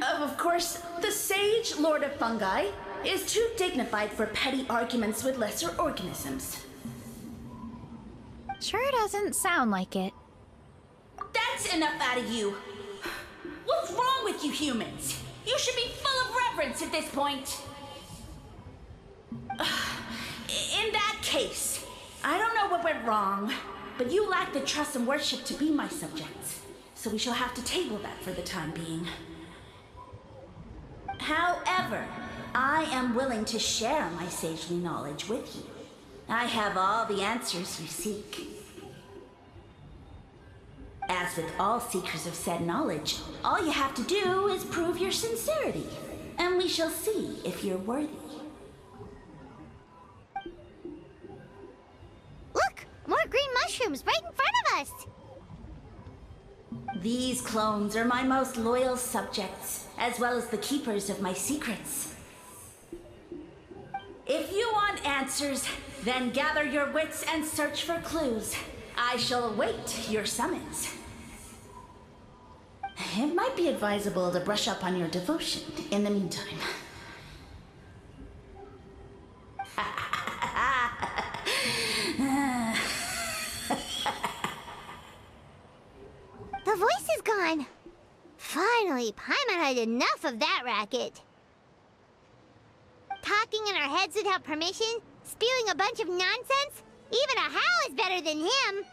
Of course, the Sage Lord of Fungi is too dignified for petty arguments with lesser organisms. Sure doesn't sound like it. That's enough out of you. What's wrong with you humans? You should be full of reverence at this point. In that case, I don't know what went wrong, but you lack the trust and worship to be my subjects. So we shall have to table that for the time being. However, I am willing to share my sagely knowledge with you. I have all the answers you seek. As with all seekers of said knowledge, all you have to do is prove your sincerity, and we shall see if you're worthy. Look! More green mushrooms right in front of us! These clones are my most loyal subjects, as well as the keepers of my secrets. If you want answers, then gather your wits and search for clues. I shall await your summons. It might be advisable to brush up on your devotion in the meantime. The voice is gone. Finally, Paimon had enough of that racket. Talking in our heads without permission, spewing a bunch of nonsense. Even a How is better than him.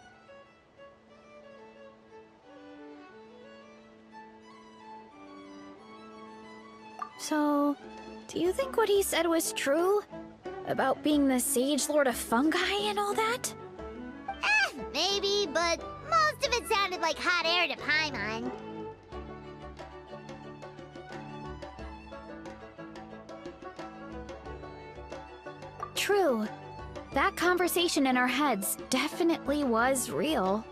So, do you think what he said was true? About being the Sage Lord of Fungi and all that? Maybe, but most of it sounded like hot air to Paimon. True. That conversation in our heads definitely was real.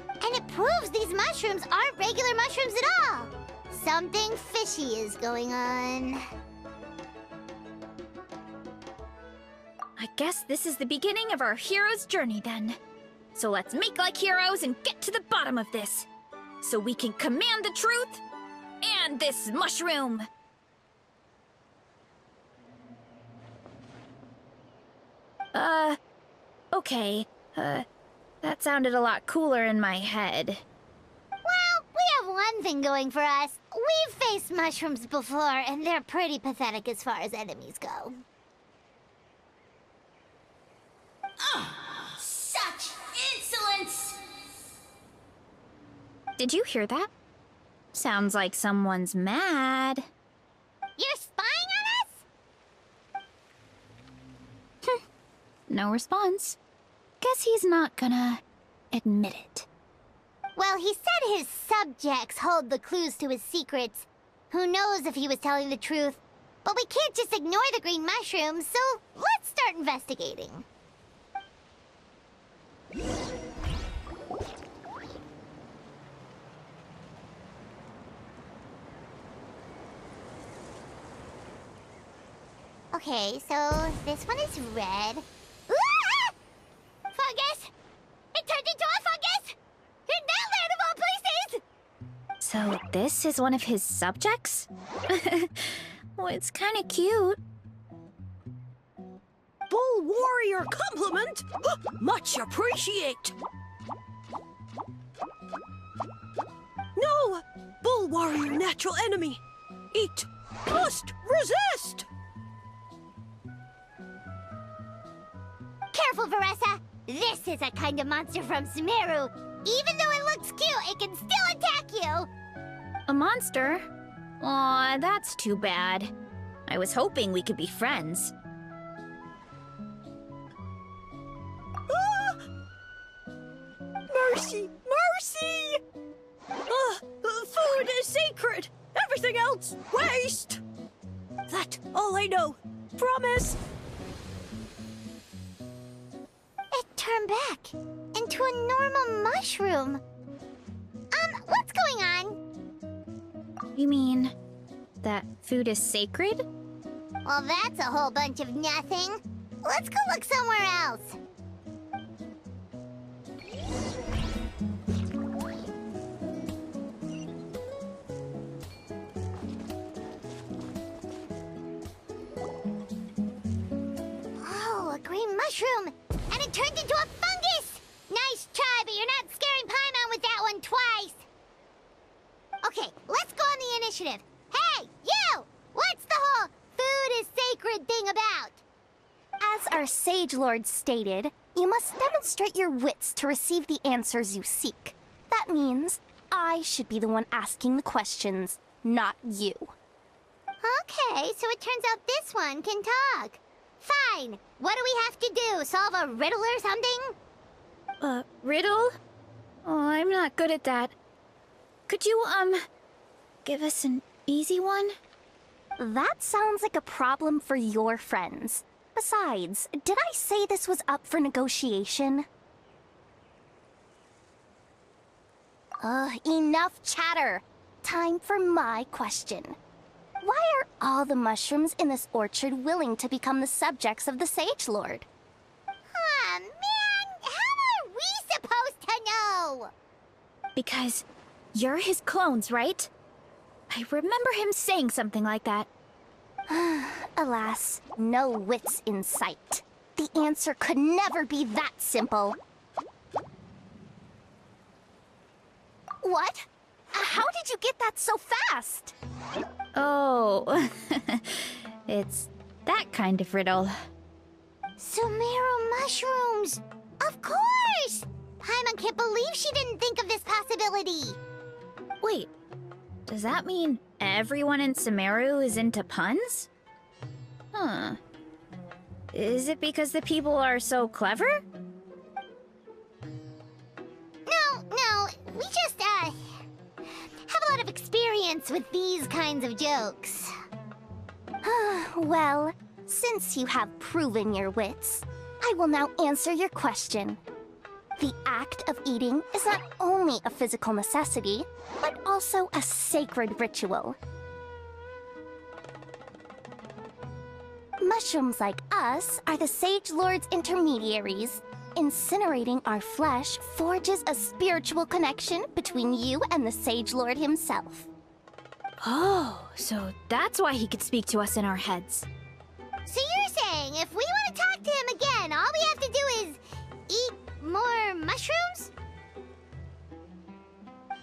And it proves these mushrooms aren't regular mushrooms at all. Something fishy is going on. I guess this is the beginning of our hero's journey then. So let's make like heroes and get to the bottom of this. So we can command the truth and this mushroom. Okay. That sounded a lot cooler in my head. Well, we have one thing going for us. We've faced mushrooms before, and they're pretty pathetic as far as enemies go. Such insolence! Did you hear that? Sounds like someone's mad. You're spying on us? No response. Guess he's not gonna admit it. Well, he said his subjects hold the clues to his secrets. Who knows if he was telling the truth? But we can't just ignore the green mushrooms, so let's start investigating. Okay, so this one is red. Ah! Fungus! It turned into a fungus! In that land of all places! So this is one of his subjects? Well, it's kind of cute. Bull warrior compliment! Much appreciate! No! Bull warrior natural enemy! Eat! Must resist! Careful, Varesa! This is a kind of monster from Sumeru. Even though it looks cute, it can still attack you! A monster? Aw, that's too bad. I was hoping we could be friends. Ah! Mercy! Mercy! Food is sacred! Everything else, waste! That's all I know. Promise! It turned back into a normal mushroom. What's going on? You mean that food is sacred? Well, that's a whole bunch of nothing. Let's go look somewhere else. Oh, a green mushroom! And it turned into a fungus! Nice try, but you're not scaring Paimon with that one twice. Okay, let's go on the initiative. Hey, you! What's the whole food is sacred thing about? As our Sage Lord stated, you must demonstrate your wits to receive the answers you seek. That means I should be the one asking the questions, not you. Okay, so it turns out this one can talk. Fine. What do we have to do? Solve a riddle or something? Riddle? Oh, I'm not good at that. Could you, give us an easy one? That sounds like a problem for your friends. Besides, did I say this was up for negotiation? Enough chatter. Time for my question. Why are all the mushrooms in this orchard willing to become the subjects of the Sage Lord? Man, how are we supposed to know? Because you're his clones, right? I remember him saying something like that. Alas, no wits in sight. The answer could never be that simple. What? How did you get that so fast? Oh, it's that kind of riddle. Sumeru mushrooms! Of course! Paimon can't believe she didn't think of this possibility. Wait, does that mean everyone in Sumeru is into puns? Huh. Is it because the people are so clever? No, we just, have a lot of experience with these kinds of jokes. Well, since you have proven your wits, I will now answer your question. The act of eating is not only a physical necessity, but also a sacred ritual. Mushrooms like us are the Sage Lord's intermediaries. Incinerating our flesh forges a spiritual connection between you and the Sage Lord himself. Oh, so that's why he could speak to us in our heads. So you're saying if we want to talk to him again, all we have to do is eat more mushrooms?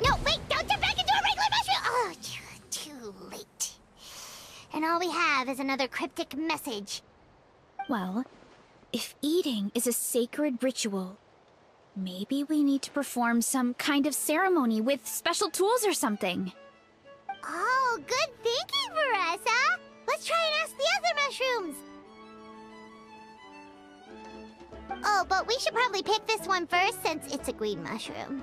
No, wait, don't turn back into a regular mushroom! Oh, too late. And all we have is another cryptic message. Well, if eating is a sacred ritual, maybe we need to perform some kind of ceremony with special tools or something. Oh, good thinking, Varesa! Let's try and ask the other mushrooms! Oh, but we should probably pick this one first since it's a green mushroom.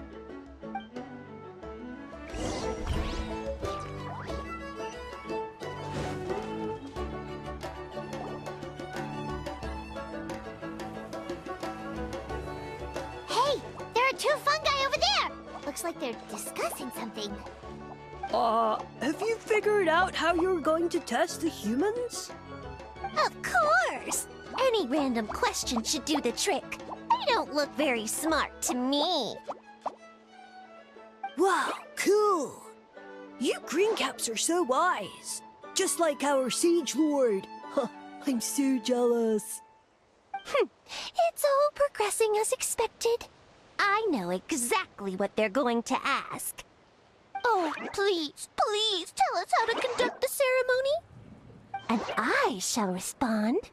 Hey, there are two fungi over there! Looks like they're discussing something. Have you figured out how you're going to test the humans? Of course! Any random question should do the trick. They don't look very smart to me. Wow, cool! You greencaps are so wise. Just like our Sage Lord. Huh, I'm so jealous. It's all progressing as expected. I know exactly what they're going to ask. Oh, please, please tell us how to conduct the ceremony. And I shall respond.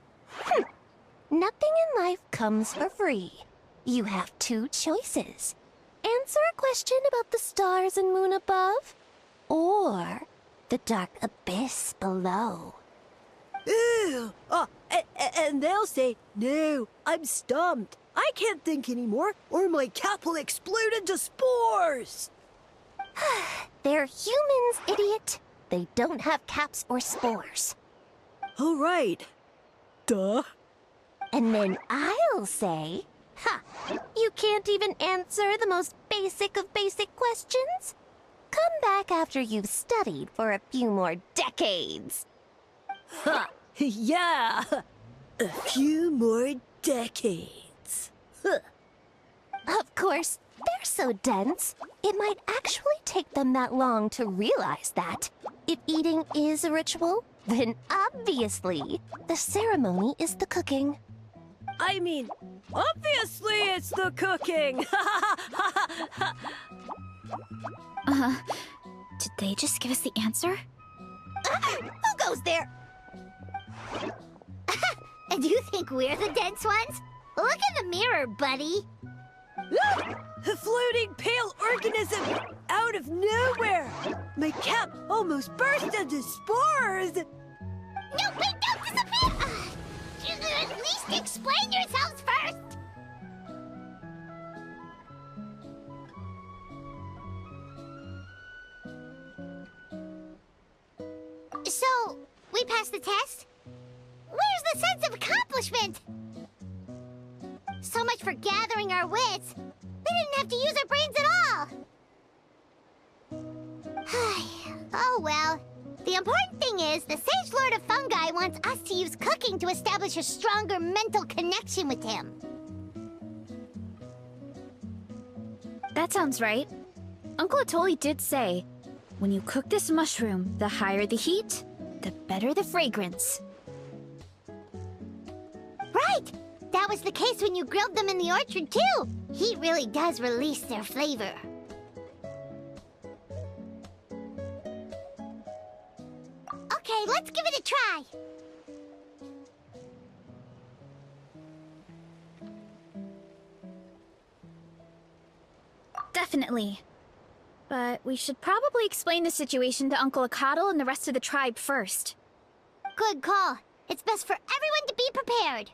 Nothing in life comes for free. You have two choices. Answer a question about the stars and moon above, or the dark abyss below. Ew! And they'll say, no, I'm stumped. I can't think anymore, or my cap will explode into spores! They're humans, idiot. They don't have caps or spores. All right. Duh. And then I'll say, you can't even answer the most basic of basic questions? Come back after you've studied for a few more decades. Ha! Yeah! A few more decades. Huh. Of course, they're so dense, it might actually take them that long to realize that. If eating is a ritual, then obviously, the ceremony is the cooking. I mean, obviously it's the cooking! Did they just give us the answer? Who goes there? And do you think we're the dense ones? Look in the mirror, buddy. A floating pale organism out of nowhere! My cap almost burst into spores! No, wait, don't disappear! At least explain yourselves first! So, we passed the test? Where's the sense of accomplishment? So much for gathering our wits. We didn't have to use our brains at all. Oh well. The important thing is, the Sage Lord of Fungi wants us to use cooking to establish a stronger mental connection with him. That sounds right. Uncle Atoli did say, when you cook this mushroom, the higher the heat, the better the fragrance. Right! That was the case when you grilled them in the orchard, too! Heat really does release their flavor. Okay, let's give it a try! Definitely. But we should probably explain the situation to Uncle Acatl and the rest of the tribe first. Good call. It's best for everyone to be prepared.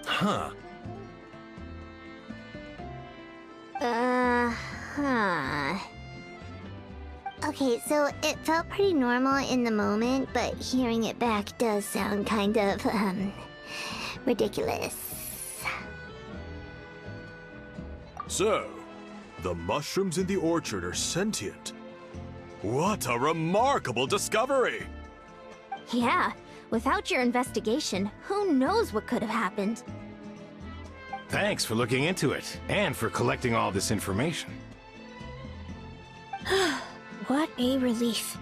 Huh. Okay, so it felt pretty normal in the moment, but hearing it back does sound kind of, ridiculous. So, the mushrooms in the orchard are sentient. What a remarkable discovery! Yeah, without your investigation, who knows what could have happened? Thanks for looking into it, and for collecting all this information. What a relief.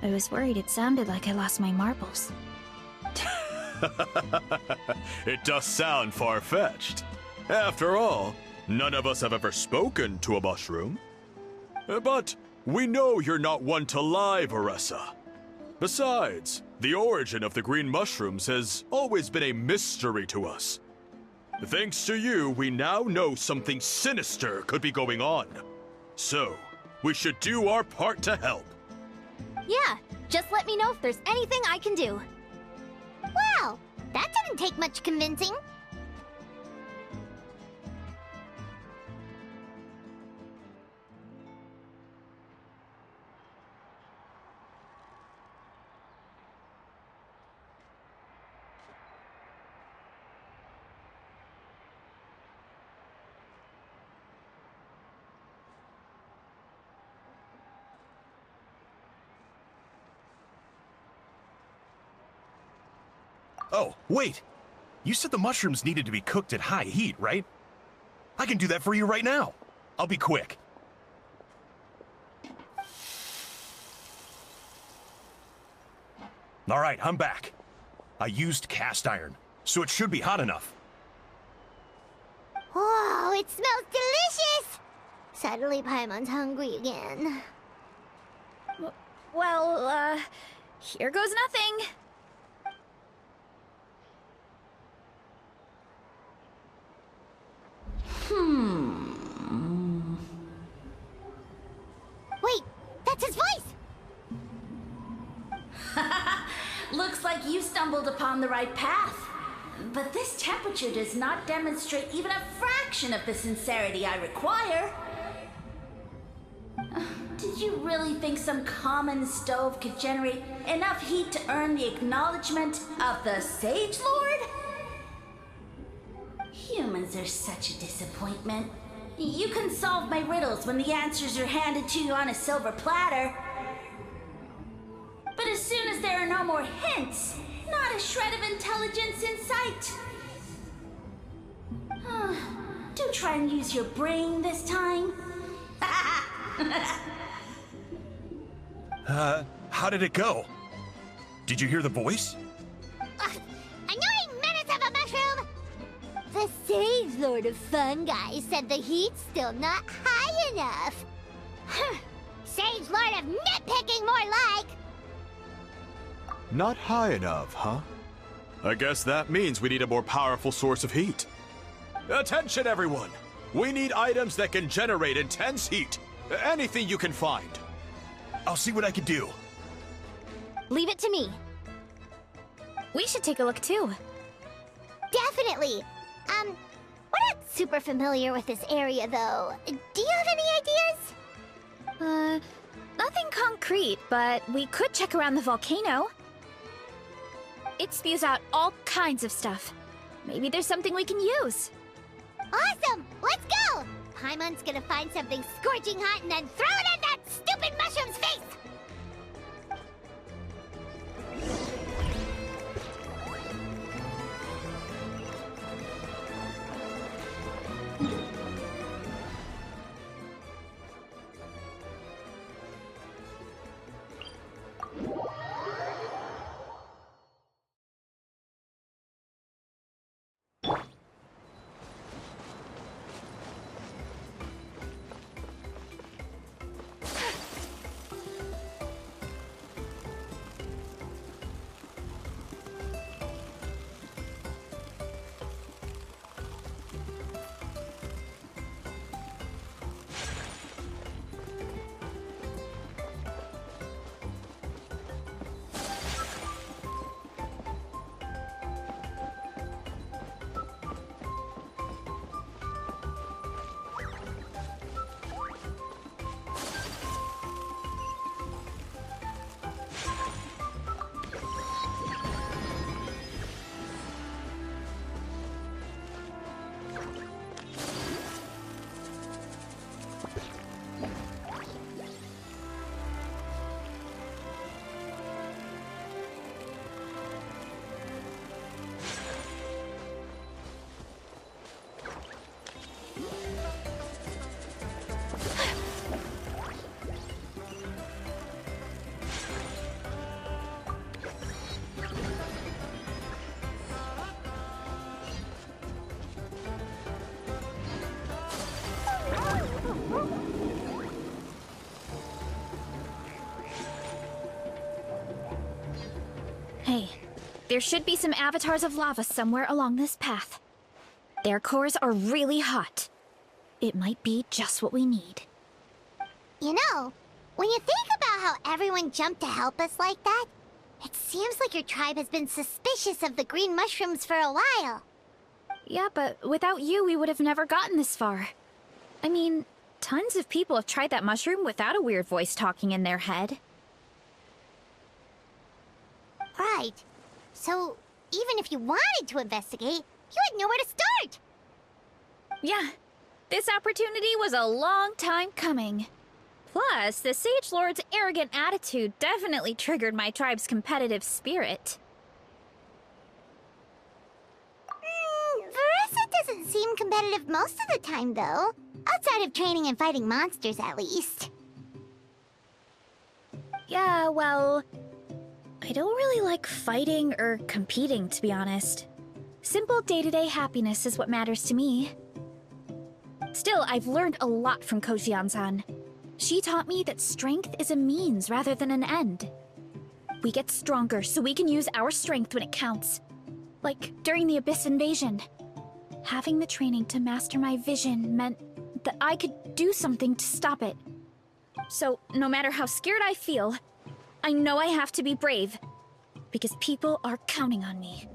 I was worried it sounded like I lost my marbles. It does sound far-fetched. After all, none of us have ever spoken to a mushroom. But we know you're not one to lie, Varesa. Besides, the origin of the green mushrooms has always been a mystery to us. Thanks to you, we now know something sinister could be going on. So, we should do our part to help. Yeah, just let me know if there's anything I can do. Wow, that didn't take much convincing. Oh, wait! You said the mushrooms needed to be cooked at high heat, right? I can do that for you right now. I'll be quick. All right, I'm back. I used cast iron, so it should be hot enough. Whoa, it smells delicious! Suddenly Paimon's hungry again. Well, here goes nothing. Wait, that's his voice! Looks like you stumbled upon the right path. But this temperature does not demonstrate even a fraction of the sincerity I require. Did you really think some common stove could generate enough heat to earn the acknowledgement of the Sage Lord? Humans are such a disappointment. You can solve my riddles when the answers are handed to you on a silver platter. But as soon as there are no more hints, not a shred of intelligence in sight. Do try and use your brain this time. How did it go? Did you hear the voice? Annoying menace of a mushroom! The Sage Lord of Fungi said the heat's still not high enough. Sage Lord of nitpicking, more like! Not high enough, huh? I guess that means we need a more powerful source of heat. Attention, everyone! We need items that can generate intense heat. Anything you can find. I'll see what I can do. Leave it to me. We should take a look too. Definitely! We're not super familiar with this area, though. Do you have any ideas? Nothing concrete, but we could check around the volcano. It spews out all kinds of stuff. Maybe there's something we can use. Awesome! Let's go! Paimon's gonna find something scorching hot and then throw it in that stupid mushroom's face! Hey, there should be some avatars of lava somewhere along this path. Their cores are really hot. It might be just what we need. You know, when you think about how everyone jumped to help us like that, it seems like your tribe has been suspicious of the green mushrooms for a while. Yeah, but without you, we would have never gotten this far. I mean, tons of people have tried that mushroom without a weird voice talking in their head. Right. So, even if you wanted to investigate, you had nowhere to start! Yeah, this opportunity was a long time coming. Plus, the Sage Lord's arrogant attitude definitely triggered my tribe's competitive spirit. Varesa doesn't seem competitive most of the time, though. Outside of training and fighting monsters, at least. Yeah, well, I don't really like fighting or competing, to be honest. Simple day-to-day happiness is what matters to me. Still, I've learned a lot from Kojian-san. She taught me that strength is a means rather than an end. We get stronger so we can use our strength when it counts. Like during the Abyss invasion. Having the training to master my vision meant that I could do something to stop it. So, no matter how scared I feel, I know I have to be brave. Because people are counting on me.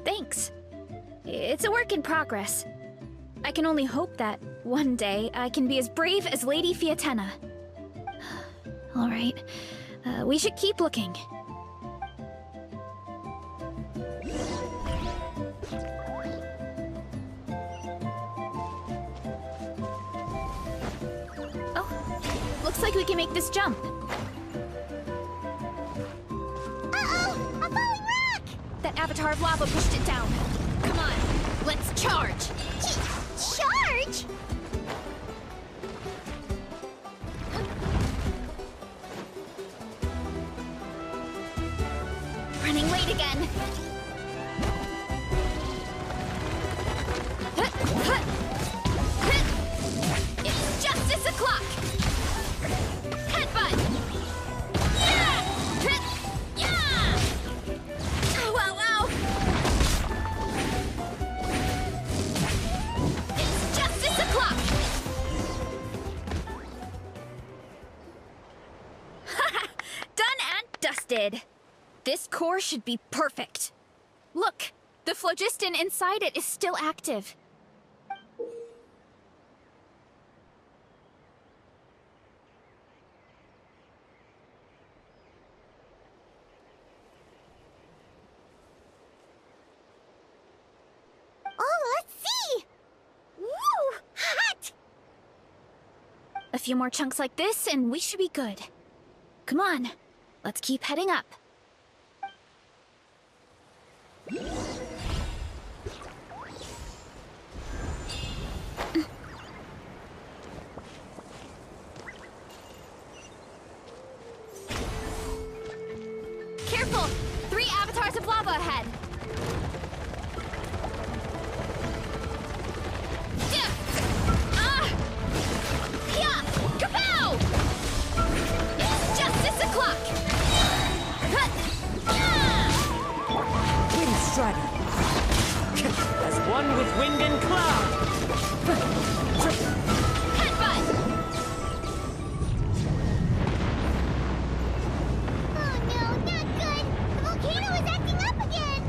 Thanks. It's a work in progress. I can only hope that one day I can be as brave as Lady Fiatena. Alright, we should keep looking. Oh, looks like we can make this jump. Uh-oh! A falling rock! That avatar of lava pushed it down. Come on, let's charge! Charge? Running late again. It's justice o'clock. Headbutt. Yeah! Yeah! Ow, ow, ow! It's justice o'clock. Done and dusted. This core should be perfect. Look, the phlogiston inside it is still active. Oh, let's see! Woo! Hot! A few more chunks like this and we should be good. Come on, let's keep heading up. Careful! 3 avatars of lava ahead! Kapow! It's justice o'clock! Wind Strider. As one with wind and cloud. Headbutt! Oh no, not good! The volcano is acting up again!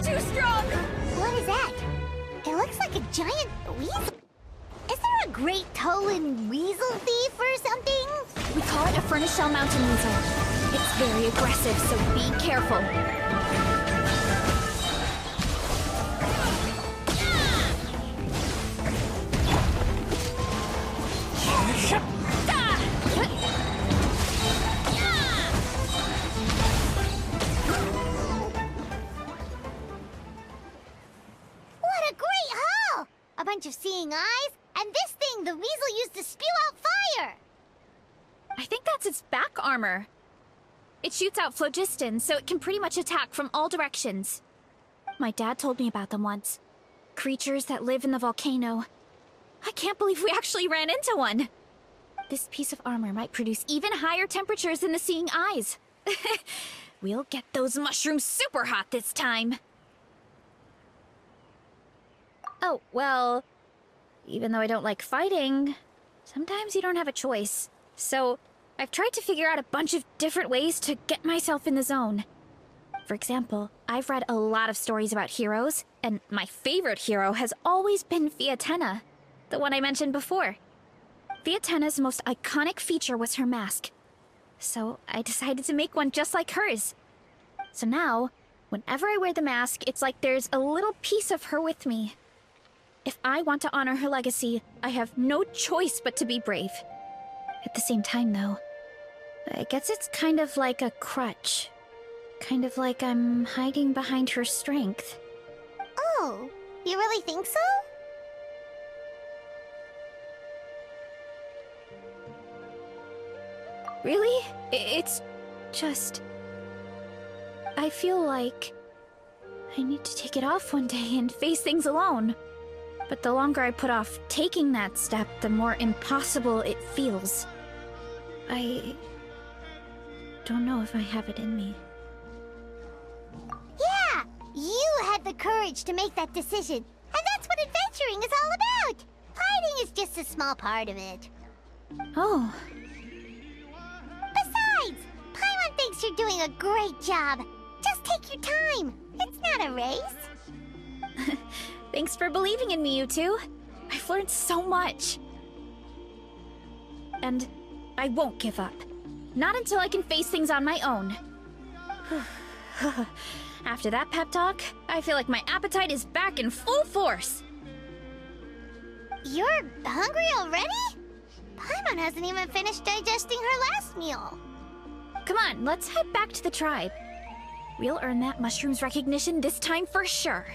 Too strong! What is that? It looks like a giant weasel. Is there a great Tolan weasel thief or something? We call it a furnace shell mountain weasel. It's very aggressive, so be careful. What a great haul! A bunch of seeing eyes, and this thing the weasel used to spew out fire! I think that's its back armor. It shoots out phlogiston, so it can pretty much attack from all directions. My dad told me about them once. Creatures that live in the volcano. I can't believe we actually ran into one. This piece of armor might produce even higher temperatures than the seeing eyes. We'll get those mushrooms super hot this time. Oh, well, even though I don't like fighting, sometimes you don't have a choice. So, I've tried to figure out a bunch of different ways to get myself in the zone. For example, I've read a lot of stories about heroes, and my favorite hero has always been Fiatena, the one I mentioned before. Fiatena's most iconic feature was her mask. So, I decided to make one just like hers. So now, whenever I wear the mask, it's like there's a little piece of her with me. If I want to honor her legacy, I have no choice but to be brave. At the same time, though, I guess it's kind of like a crutch. Kind of like I'm hiding behind her strength. Oh, you really think so? Really? It's just... I feel like I need to take it off one day and face things alone. But the longer I put off taking that step, the more impossible it feels. I don't know if I have it in me. Yeah! You had the courage to make that decision. And that's what adventuring is all about! Hiding is just a small part of it. Oh. Besides, Paimon thinks you're doing a great job. Just take your time. It's not a race. Thanks for believing in me, you two. I've learned so much. And I won't give up. Not until I can face things on my own. After that pep talk, I feel like my appetite is back in full force. You're hungry already? Paimon hasn't even finished digesting her last meal. Come on, let's head back to the tribe. We'll earn that mushroom's recognition this time for sure.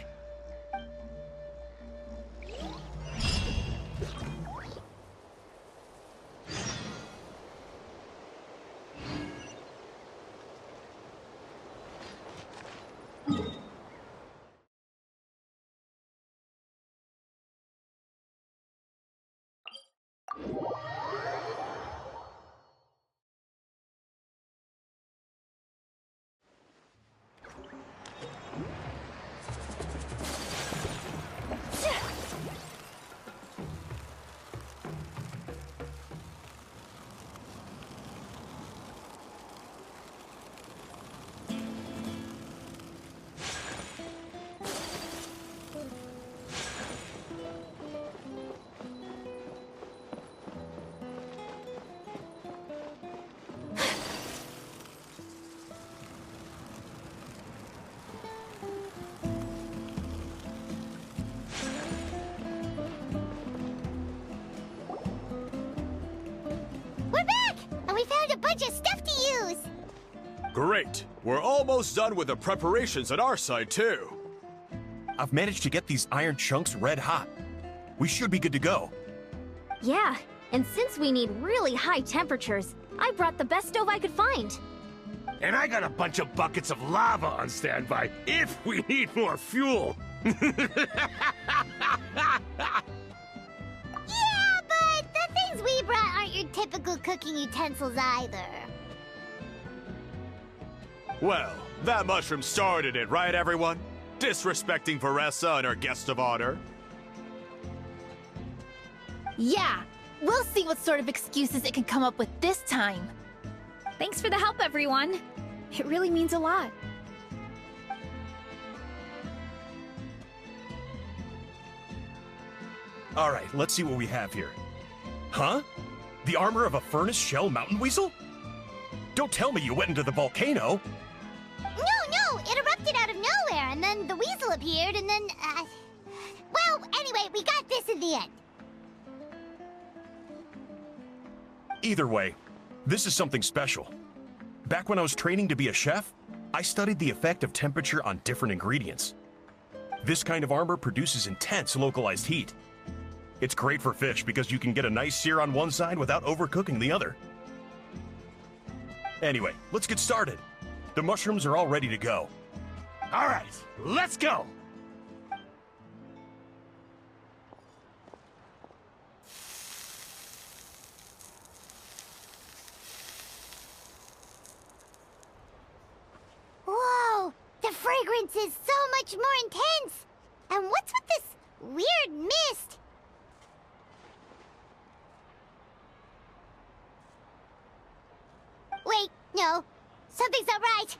Just stuff to use! Great! We're almost done with the preparations on our side, too. I've managed to get these iron chunks red hot. We should be good to go. Yeah, and since we need really high temperatures, I brought the best stove I could find. And I got a bunch of buckets of lava on standby if we need more fuel. Yeah, but the things we brought aren't your typical cooking utensils either. Well, that mushroom started it, right, everyone? Disrespecting Varesa and her guest of honor. Yeah, we'll see what sort of excuses it can come up with this time. Thanks for the help, everyone. It really means a lot. All right, let's see what we have here. Huh? The armor of a furnace shell mountain weasel? Don't tell me you went into the volcano. No, it erupted out of nowhere, and then the weasel appeared, and then, well, anyway, we got this in the end. Either way, this is something special. Back when I was training to be a chef, I studied the effect of temperature on different ingredients. This kind of armor produces intense localized heat. It's great for fish because you can get a nice sear on one side without overcooking the other. Anyway, let's get started. The mushrooms are all ready to go. All right, let's go! Whoa, the fragrance is so much more intense! And what's with this weird mist? Wait, no. Something's not right.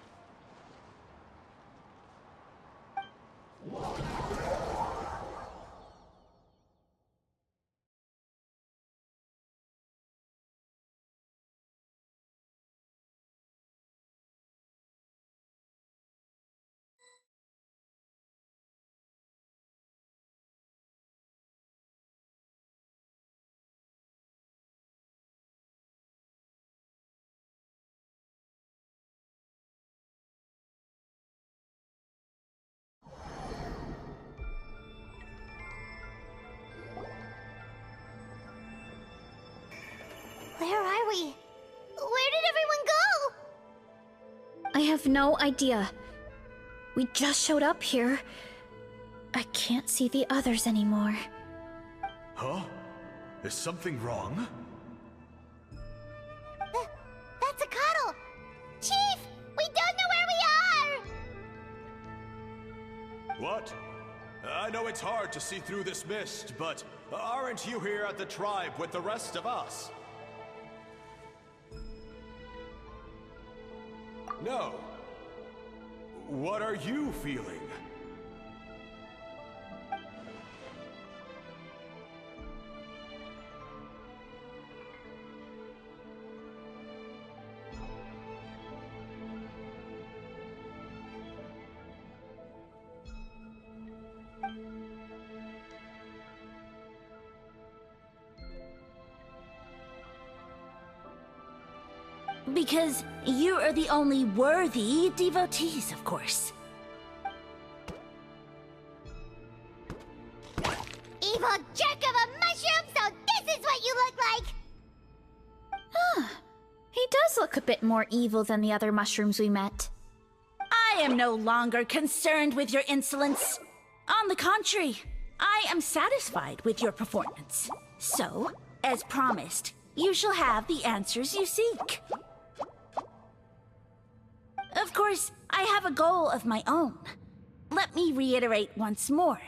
are we? Where did everyone go? I have no idea. We just showed up here. I can't see the others anymore. Huh? Is something wrong? That's a cuddle! Chief! We don't know where we are! What? I know it's hard to see through this mist, but aren't you here at the tribe with the rest of us? No. What are you feeling? Because you are the only worthy devotees, of course. Evil jerk of a mushroom, so this is what you look like! He does look a bit more evil than the other mushrooms we met. I am no longer concerned with your insolence. On the contrary, I am satisfied with your performance. So, as promised, you shall have the answers you seek. Of course, I have a goal of my own. Let me reiterate once more.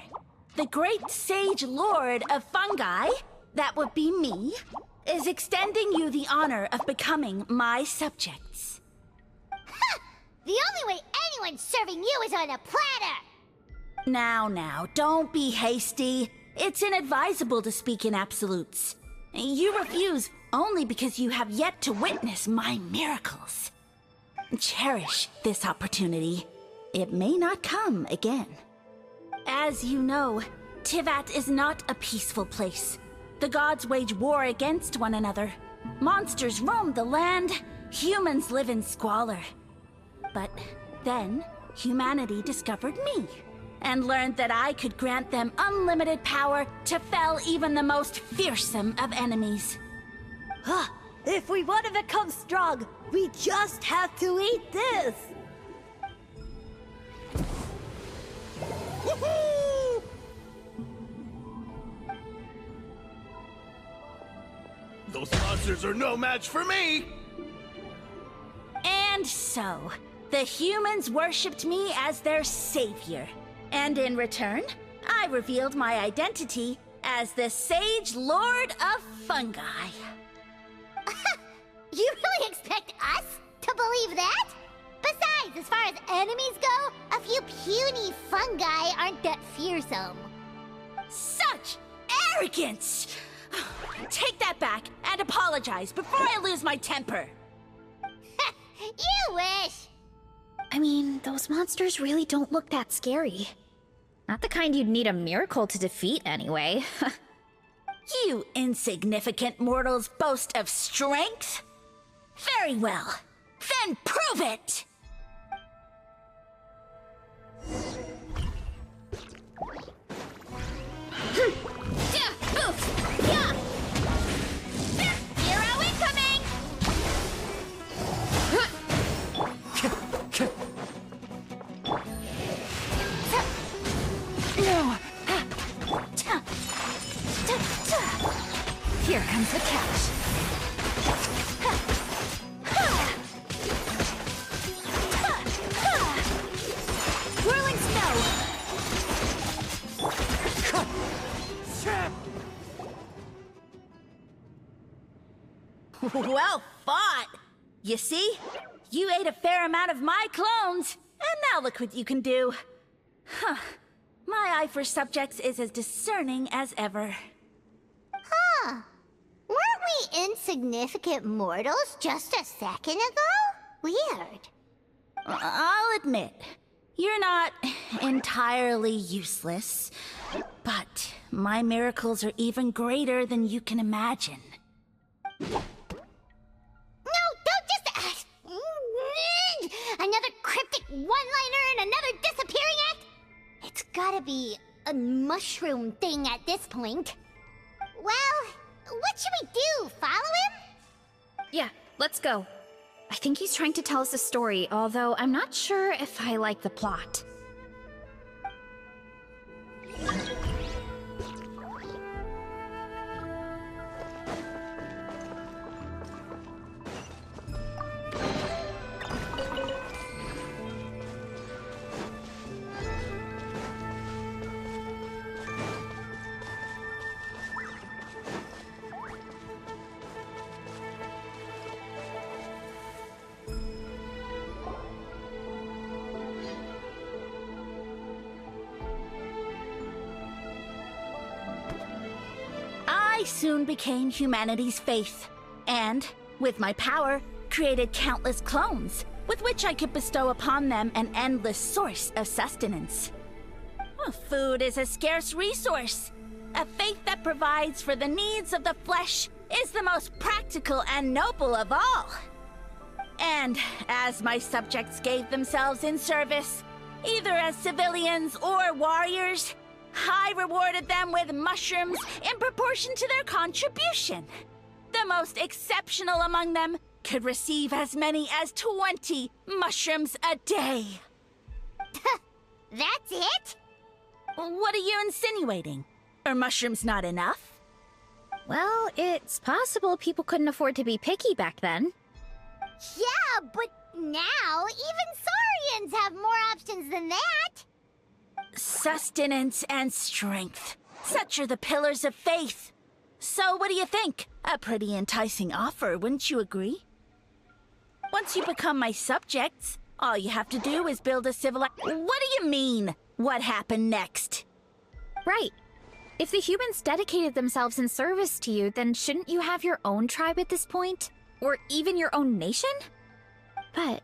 The great sage lord of fungi, that would be me, is extending you the honor of becoming my subjects. Ha! The only way anyone's serving you is on a platter! Now, don't be hasty. It's inadvisable to speak in absolutes. You refuse only because you have yet to witness my miracles. Cherish this opportunity. It may not come again. As you know, Tivat is not a peaceful place. The gods wage war against one another. Monsters roam the land. Humans live in squalor. But then, humanity discovered me, and learned that I could grant them unlimited power to fell even the most fearsome of enemies. If we want to become strong, we just have to eat this! Woohoo! Those monsters are no match for me! And so, the humans worshipped me as their savior. And in return, I revealed my identity as the Sage Lord of Fungi. You really expect us to believe that? Besides, as far as enemies go, a few puny fungi aren't that fearsome. Such arrogance! Take that back and apologize before I lose my temper. You wish! I mean, those monsters really don't look that scary. Not the kind you'd need a miracle to defeat, anyway. You insignificant mortals boast of strength? Very well. Then prove it! Hero incoming! Here comes the catch. Whirling snow! Well fought! You see? You ate a fair amount of my clones, and now look what you can do. Huh. My eye for subjects is as discerning as ever. Huh. Weren't we insignificant mortals just a second ago? Weird. I'll admit, you're not entirely useless, but my miracles are even greater than you can imagine. No, don't just... another cryptic one-liner and another disappearing act? It's gotta be a mushroom thing at this point. Well, what should we do? Follow him? Yeah, let's go. I think he's trying to tell us a story, although I'm not sure if I like the plot. I soon became humanity's faith, and, with my power, created countless clones, with which I could bestow upon them an endless source of sustenance. Food is a scarce resource. A faith that provides for the needs of the flesh is the most practical and noble of all. And as my subjects gave themselves in service, either as civilians or warriors, I rewarded them with mushrooms in proportion to their contribution. The most exceptional among them could receive as many as 20 mushrooms a day. That's it? What are you insinuating? Are mushrooms not enough? Well, it's possible people couldn't afford to be picky back then. Yeah, but now even Saurians have more options than that. Sustenance and strength. Such are the pillars of faith. So what do you think? A pretty enticing offer, wouldn't you agree? Once you become my subjects, all you have to do is build a What do you mean? What happened next? Right. If the humans dedicated themselves in service to you, then shouldn't you have your own tribe at this point? Or even your own nation? But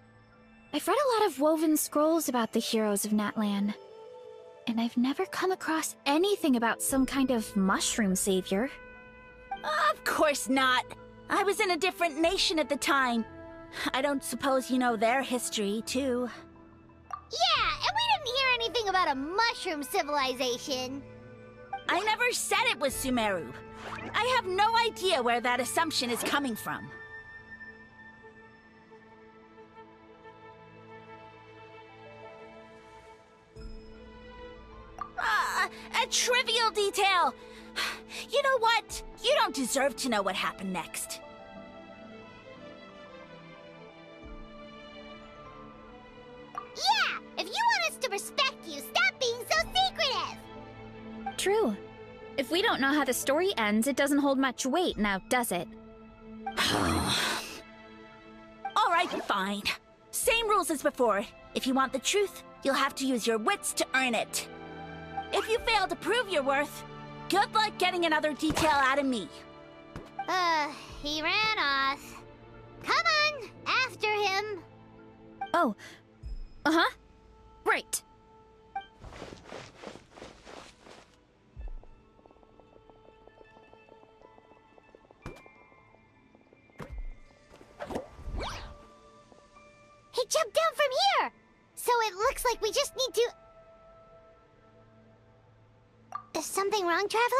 I've read a lot of woven scrolls about the heroes of Natlan, and I've never come across anything about some kind of mushroom savior. Of course not. I was in a different nation at the time. I don't suppose you know their history, too. Yeah, and we didn't hear anything about a mushroom civilization. I never said it was Sumeru. I have no idea where that assumption is coming from. A trivial detail! You know what? You don't deserve to know what happened next. Yeah! If you want us to respect you, stop being so secretive! True. If we don't know how the story ends, it doesn't hold much weight now, does it? Alright, fine. Same rules as before. If you want the truth, you'll have to use your wits to earn it. If you fail to prove your worth, good luck getting another detail out of me. He ran off. Come on, after him. Oh. Uh-huh. Right. He jumped down from here! So it looks like we just need to... Is something wrong, Traveler?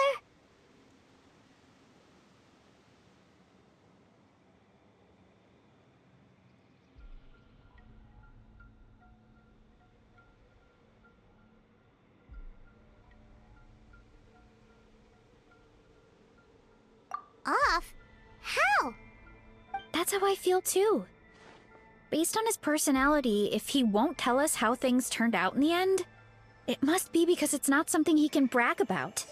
Off? How? That's how I feel too. Based on his personality, if he won't tell us how things turned out in the end, it must be because it's not something he can brag about.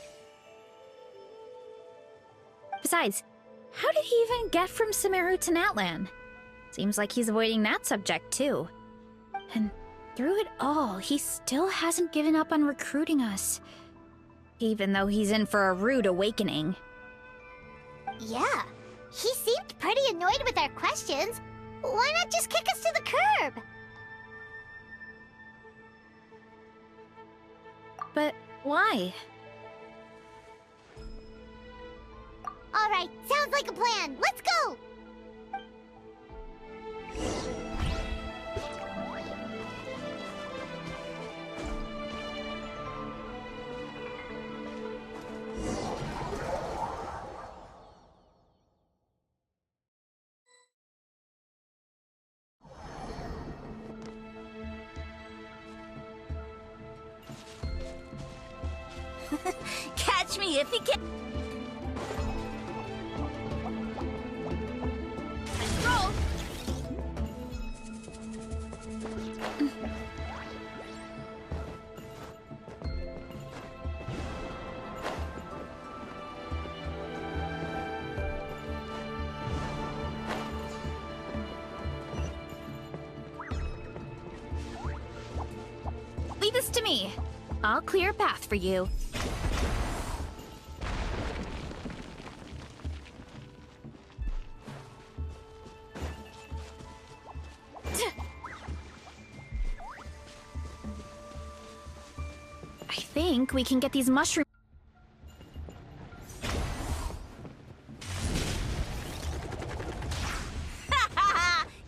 Besides, how did he even get from Sumeru to Natlan? Seems like he's avoiding that subject too. And through it all, he still hasn't given up on recruiting us. Even though he's in for a rude awakening. Yeah, he seemed pretty annoyed with our questions. Why not just kick us to the curb? But why? Alright, sounds like a plan. Let's go! me if he can. Roll! Leave this to me. I'll clear a path for you. I think we can get these mushrooms.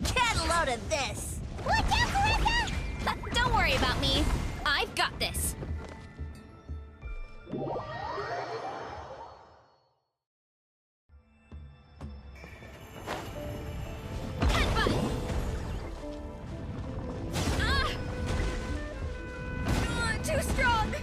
Get a load of this! Watch out, Varesa! Don't worry about me. I've got this. Headbutt! Too strong!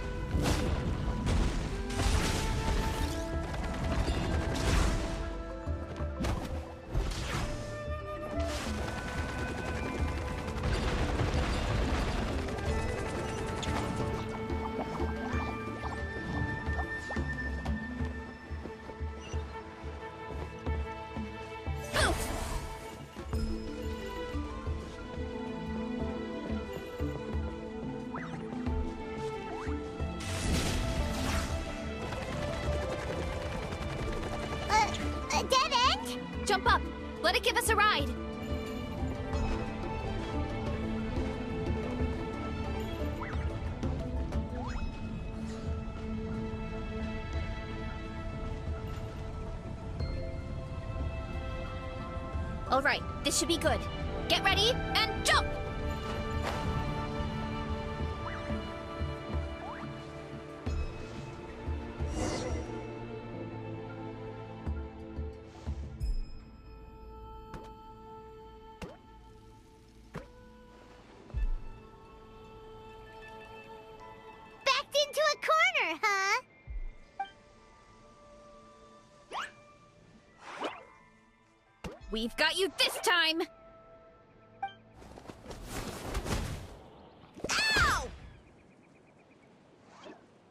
A dead end? Jump up! Let it give us a ride! Alright, this should be good. Get ready, and jump! Backed into a corner, huh? We've got you this time! Ow!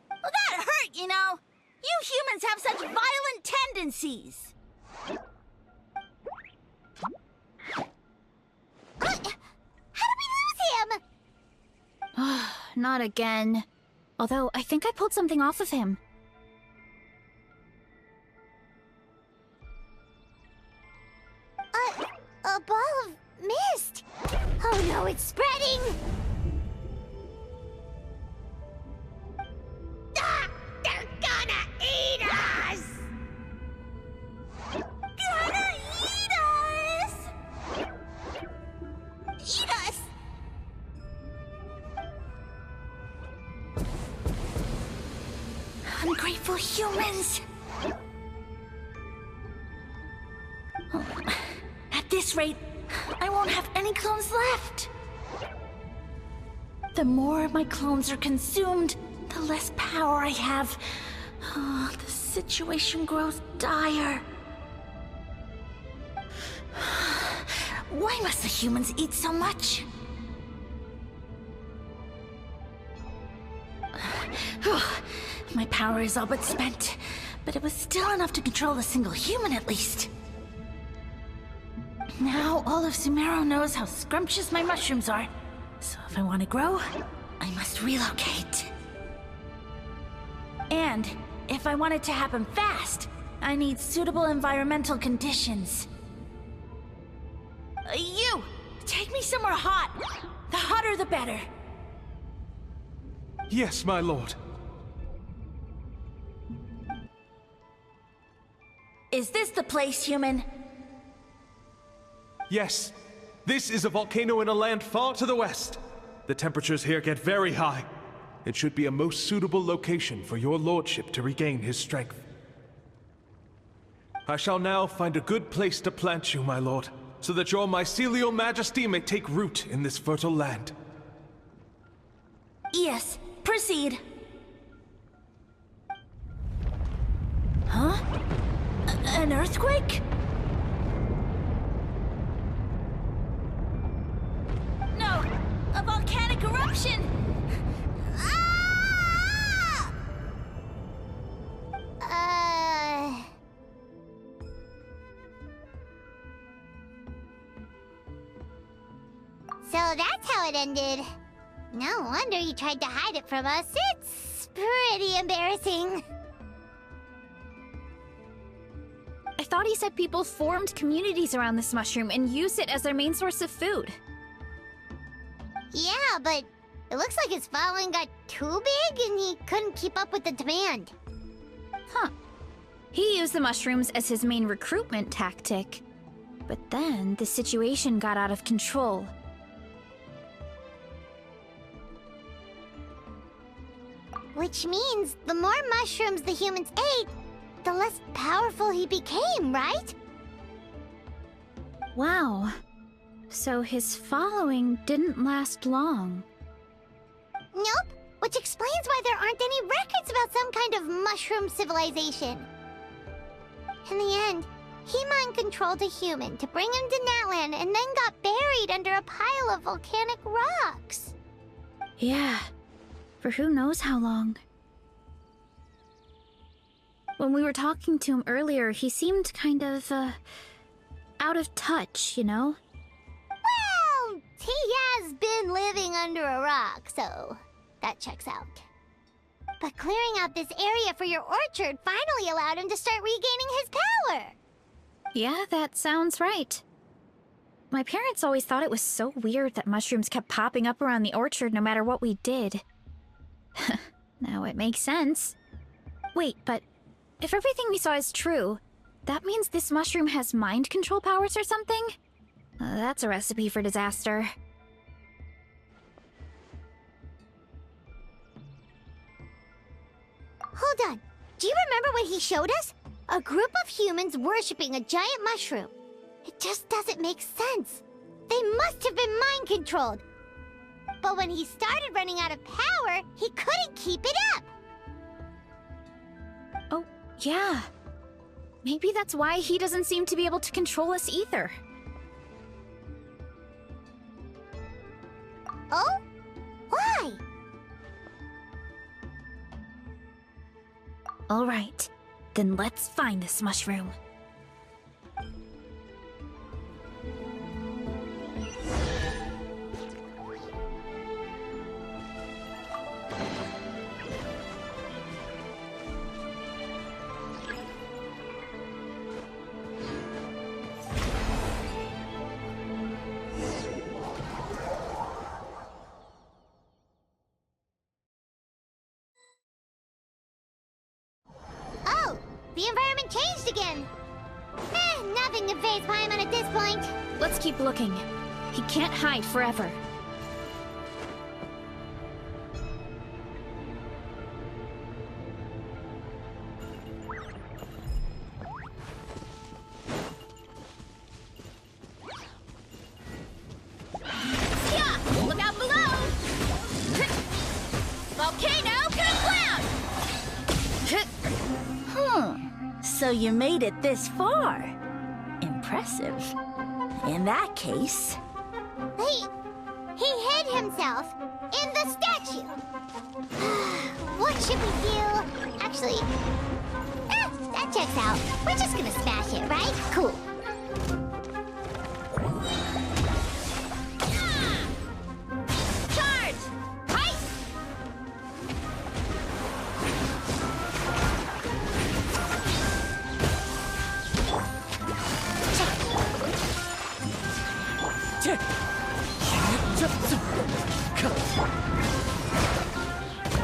Well, that hurt, you know. You humans have such violent tendencies. How did we lose him? Not again. Although, I think I pulled something off of him. A ball of mist. Oh no, it's spreading. Ah, they're gonna eat us. Gonna eat us. Eat us. Ungrateful humans. At this rate, I won't have any clones left. The more my clones are consumed, the less power I have. Oh, the situation grows dire. Why must the humans eat so much? My power is all but spent, but it was still enough to control a single human at least. Now all of Sumeru knows how scrumptious my mushrooms are, so if I want to grow, I must relocate. And if I want it to happen fast, I need suitable environmental conditions. You! Take me somewhere hot! The hotter the better! Yes, my lord. Is this the place, human? Yes. This is a volcano in a land far to the west. The temperatures here get very high. It should be a most suitable location for your lordship to regain his strength. I shall now find a good place to plant you, my lord, so that your mycelial majesty may take root in this fertile land. Yes, proceed. An earthquake? No! A volcanic eruption! So that's how it ended. No wonder you tried to hide it from us. It's pretty embarrassing. I thought he said people formed communities around this mushroom and used it as their main source of food. Yeah, but it looks like his following got too big and he couldn't keep up with the demand. Huh. He used the mushrooms as his main recruitment tactic. But then the situation got out of control. Which means the more mushrooms the humans ate, the less powerful he became, right? Wow. So his following didn't last long. Nope, which explains why there aren't any records about some kind of mushroom civilization. In the end, he mind-controlled a human to bring him to Natlan and then got buried under a pile of volcanic rocks. Yeah, for who knows how long. When we were talking to him earlier, he seemed kind of, out of touch, you know? Well, he has been living under a rock, so that checks out. But clearing out this area for your orchard finally allowed him to start regaining his power. Yeah, that sounds right. My parents always thought it was so weird that mushrooms kept popping up around the orchard no matter what we did. Now it makes sense. Wait, but if everything we saw is true, that means this mushroom has mind control powers or something? That's a recipe for disaster. Hold on. Do you remember what he showed us? A group of humans worshipping a giant mushroom. It just doesn't make sense. They must have been mind-controlled. But when he started running out of power, he couldn't keep it up. Oh, yeah. Maybe that's why he doesn't seem to be able to control us either. Oh? Why? All right, then let's find this mushroom. Oh, the environment changed again. Nothing to faze Paimon at this point. Let's keep looking. He can't hide forever. Yeah! Look out below! Volcano Hmm. So you made it this far. Impressive. In that case... He hid himself in the statue. What should we do? Actually, that checks out. We're just gonna smash it, right? Cool. Charge! Height!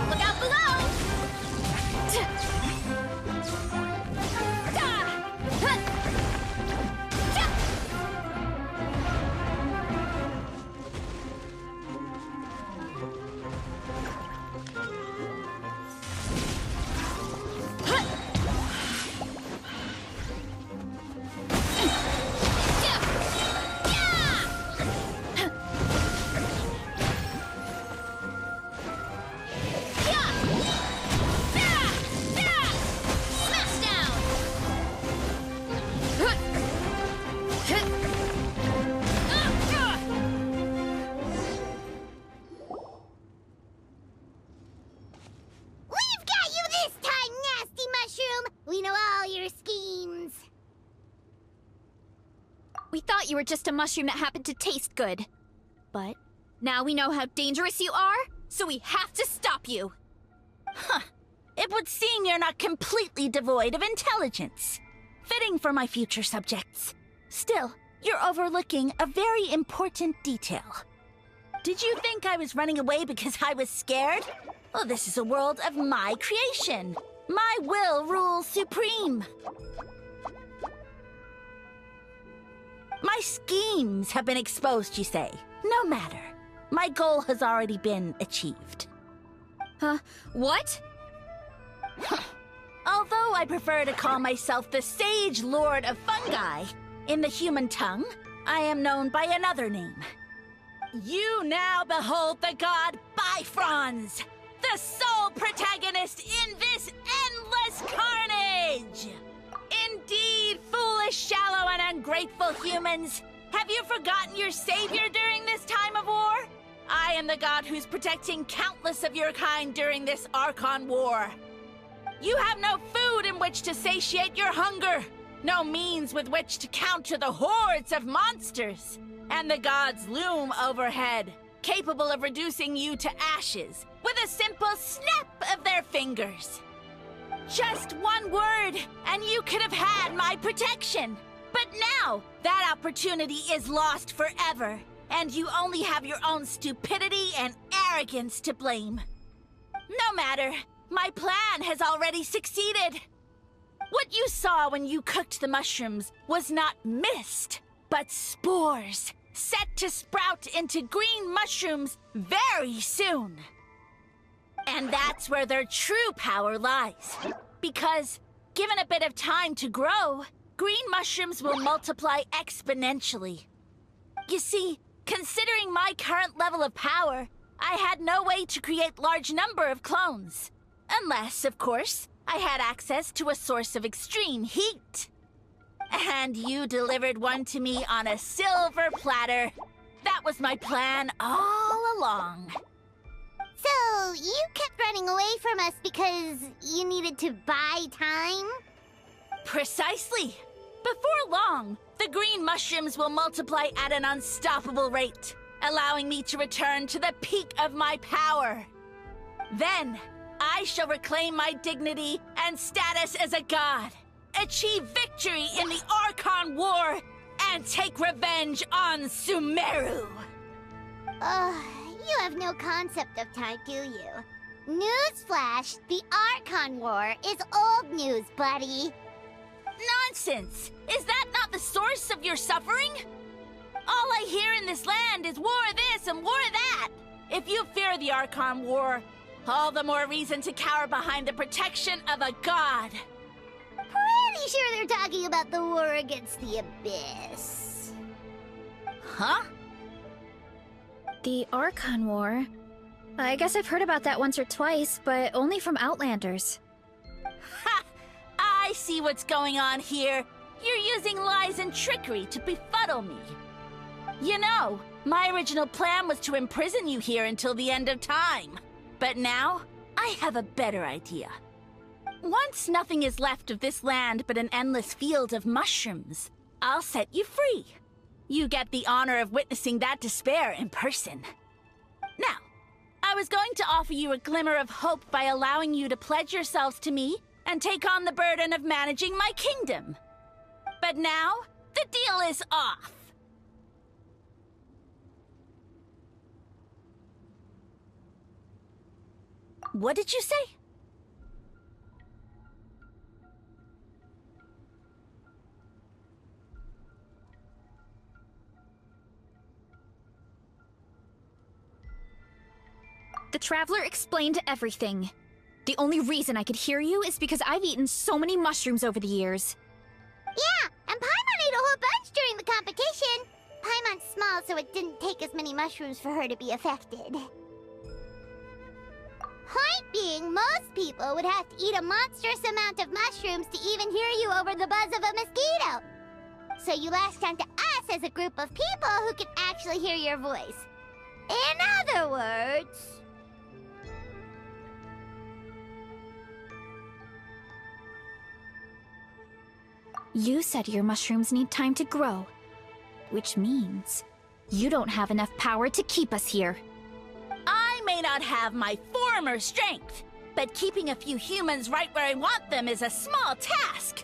Look out below! thought you were just a mushroom that happened to taste good. But now we know how dangerous you are, so we have to stop you. Huh. It would seem you're not completely devoid of intelligence. Fitting for my future subjects. Still, you're overlooking a very important detail. Did you think I was running away because I was scared? Well, this is a world of my creation. My will rules supreme. My schemes have been exposed, you say. No matter. My goal has already been achieved. Huh? What? Although I prefer to call myself the Sage Lord of Fungi, in the human tongue, I am known by another name. You now behold the god Bifrons, the sole protagonist in this endless carnage! Indeed, foolish, shallow, and ungrateful humans! Have you forgotten your savior during this time of war? I am the god who's protecting countless of your kind during this Archon War. You have no food in which to satiate your hunger, no means with which to counter the hordes of monsters, and the gods loom overhead, capable of reducing you to ashes with a simple snap of their fingers. Just one word, and you could have had my protection. But now, that opportunity is lost forever, and you only have your own stupidity and arrogance to blame. No matter, my plan has already succeeded. What you saw when you cooked the mushrooms was not mist, but spores, set to sprout into green mushrooms very soon. And that's where their true power lies. Because, given a bit of time to grow, green mushrooms will multiply exponentially. You see, considering my current level of power, I had no way to create large number of clones. Unless, of course, I had access to a source of extreme heat. And you delivered one to me on a silver platter. That was my plan all along. So, you kept running away from us because you needed to buy time? Precisely. Before long, the green mushrooms will multiply at an unstoppable rate, allowing me to return to the peak of my power. Then, I shall reclaim my dignity and status as a god, achieve victory in the Archon War, and take revenge on Sumeru. You have no concept of time, do you? Newsflash, the Archon War is old news, buddy. Nonsense! Is that not the source of your suffering? All I hear in this land is war this and war that. If you fear the Archon War, all the more reason to cower behind the protection of a god. Pretty sure they're talking about the war against the Abyss. Huh? The Archon War? I guess I've heard about that once or twice, but only from Outlanders. Ha! I see what's going on here. You're using lies and trickery to befuddle me. You know, my original plan was to imprison you here until the end of time. But now, I have a better idea. Once nothing is left of this land but an endless field of mushrooms, I'll set you free. You get the honor of witnessing that despair in person. Now, I was going to offer you a glimmer of hope by allowing you to pledge yourselves to me and take on the burden of managing my kingdom. But now, the deal is off. What did you say? The Traveler explained everything. The only reason I could hear you is because I've eaten so many mushrooms over the years. Yeah, and Paimon ate a whole bunch during the competition. Paimon's small, so it didn't take as many mushrooms for her to be affected. Point being, most people would have to eat a monstrous amount of mushrooms to even hear you over the buzz of a mosquito. So you latched onto us as a group of people who can actually hear your voice. In other words... You said your mushrooms need time to grow. Which means you don't have enough power to keep us here. I may not have my former strength, but keeping a few humans right where I want them is a small task.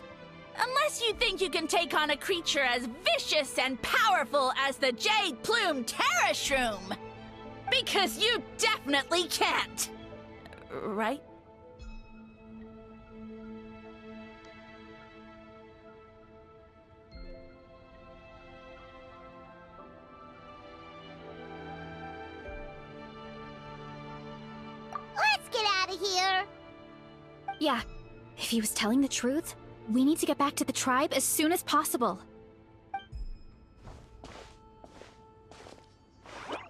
Unless you think you can take on a creature as vicious and powerful as the Jade Plume Terra Shroom. Because you definitely can't. Right? Let's get out of here! Yeah, if he was telling the truth, we need to get back to the tribe as soon as possible.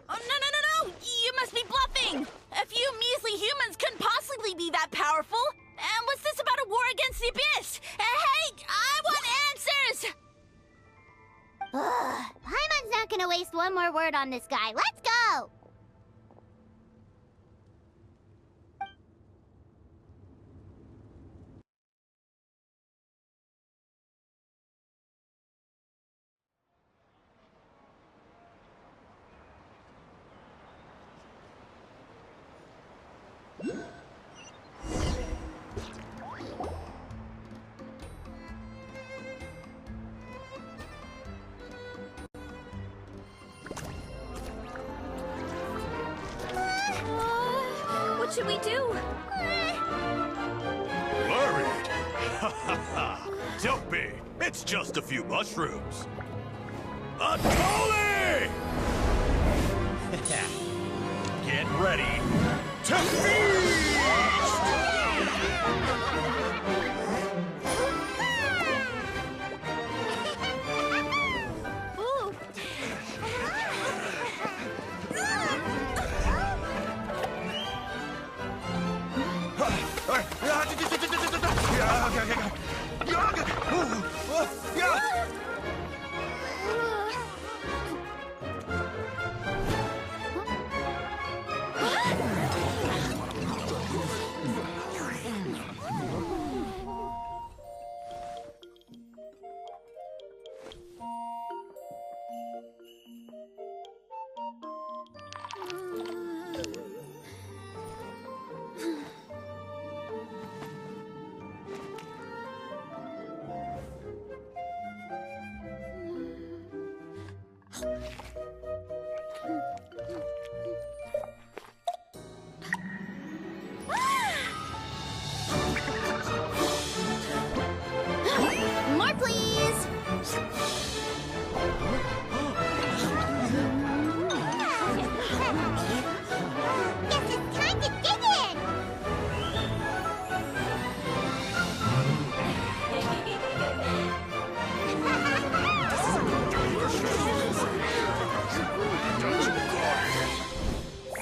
Oh, no! You must be bluffing! A few measly humans couldn't possibly be that powerful! And what's this about a war against the Abyss? Hey, I want answers! Paimon's not gonna waste one more word on this guy. Let's go! What should we do? Worried? Ha ha ha! Don't be! It's just a few mushrooms. Atoli! Get ready to feast! More, please! Guess it's time to dig in!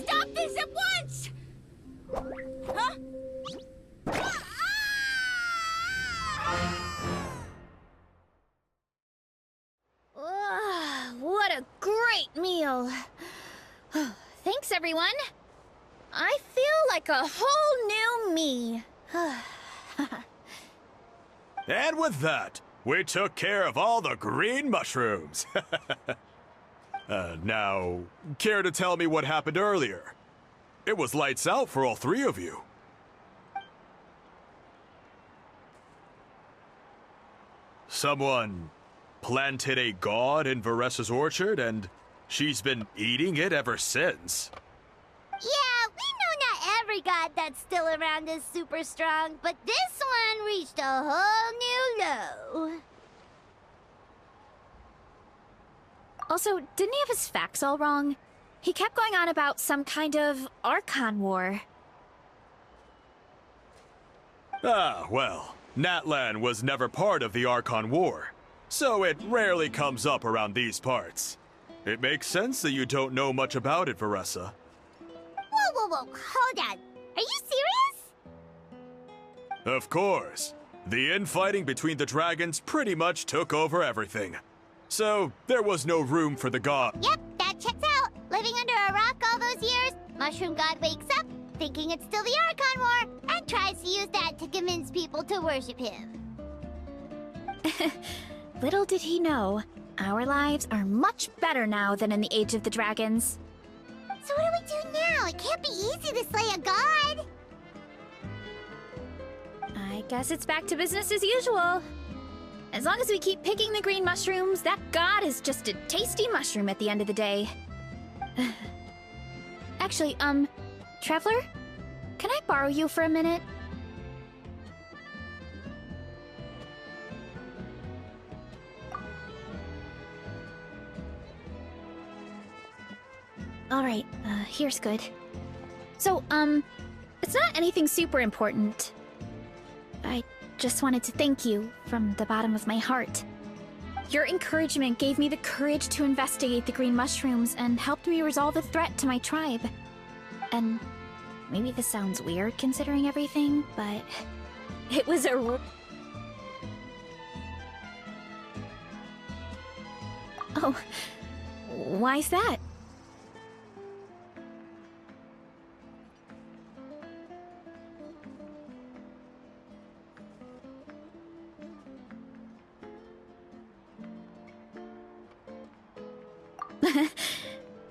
Stop this at once! Huh? What a great meal! Thanks, everyone! I feel like a whole new me. And with that, we took care of all the green mushrooms. Now, care to tell me what happened earlier? It was lights out for all three of you. Someone planted a god in Varesa's orchard, and she's been eating it ever since. Yeah, we know not every god that's still around is super strong, but this one reached a whole new low. Also, didn't he have his facts all wrong? He kept going on about some kind of Archon war. Ah, well, Natlan was never part of the Archon War, so it rarely comes up around these parts. It makes sense that you don't know much about it, Varesa. Whoa, hold on. Are you serious? Of course. The infighting between the dragons pretty much took over everything. So, there was no room for the god. Yep, that checks out. Living under a rock all those years, Mushroom God wakes up, thinking it's still the Archon War, and tries to use that to convince people to worship him. Little did he know, Our lives are much better now than in the Age of the Dragons. So what do we do now? It can't be easy to slay a god. I guess it's back to business as usual. As long as we keep picking the green mushrooms, that god is just a tasty mushroom at the end of the day. Actually, Traveler? Can I borrow you for a minute? Alright, here's good. So, it's not anything super important. I just wanted to thank you from the bottom of my heart. Your encouragement gave me the courage to investigate the green mushrooms and helped me resolve a threat to my tribe. And maybe this sounds weird considering everything, but it was a... Oh, why's that?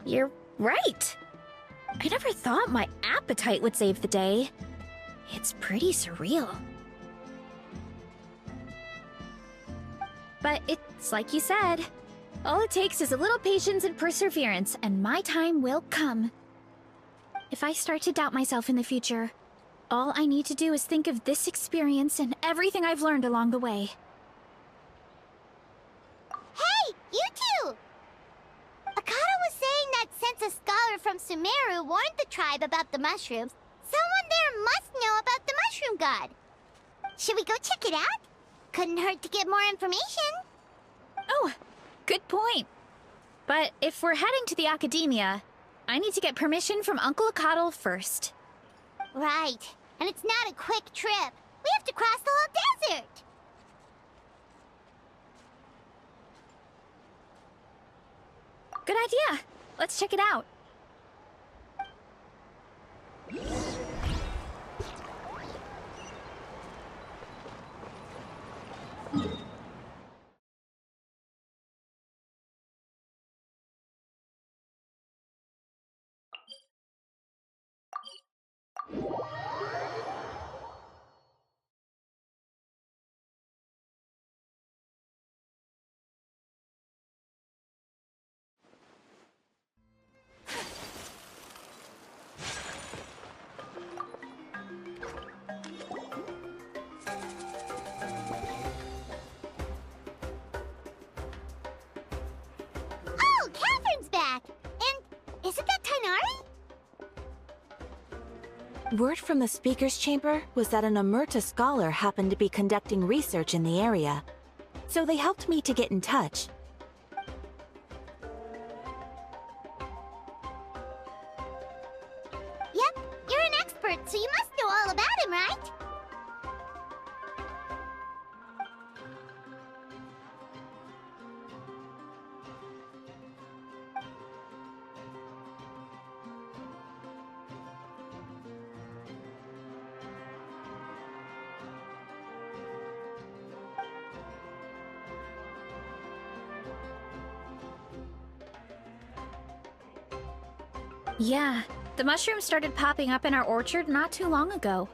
You're right. I never thought my appetite would save the day. It's pretty surreal. But it's like you said. All it takes is a little patience and perseverance, and my time will come. If I start to doubt myself in the future, all I need to do is think of this experience and everything I've learned along the way. Hey, you two! Akata was saying that since a scholar from Sumeru warned the tribe about the mushrooms, someone there must know about the mushroom god. Should we go check it out? Couldn't hurt to get more information. Oh, good point. But if we're heading to the academia, I need to get permission from Uncle Akatl first. Right. And it's not a quick trip. We have to cross the whole desert. Good idea. Let's check it out. Oh, Catherine's back! And isn't that Tainari? Word from the speaker's chamber was that an Omerta scholar happened to be conducting research in the area. So they helped me to get in touch. Yep, you're an expert, so you must know all about him, right? Yeah, the mushrooms started popping up in our orchard not too long ago.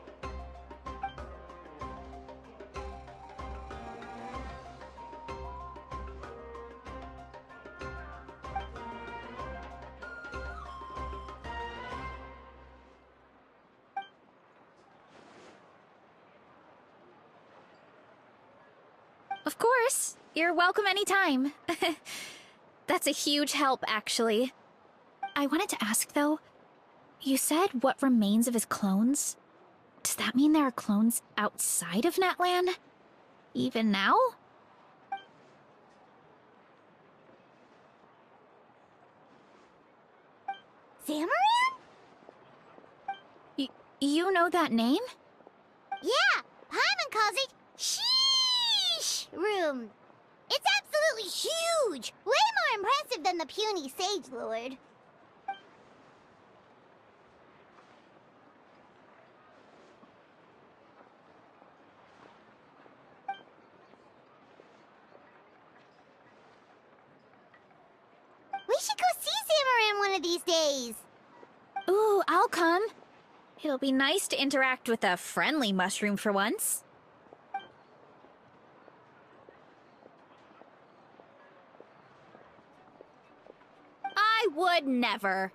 Of course, you're welcome anytime. That's a huge help, actually. I wanted to ask, though, you said what remains of his clones? Does that mean there are clones outside of Natlan? Even now? Zamaran? You know that name? Yeah, Paimon calls it Sheesh Room. It's absolutely huge! Way more impressive than the puny Sage Lord. of these days. Ooh, I'll come. It'll be nice to interact with a friendly mushroom for once. I would never.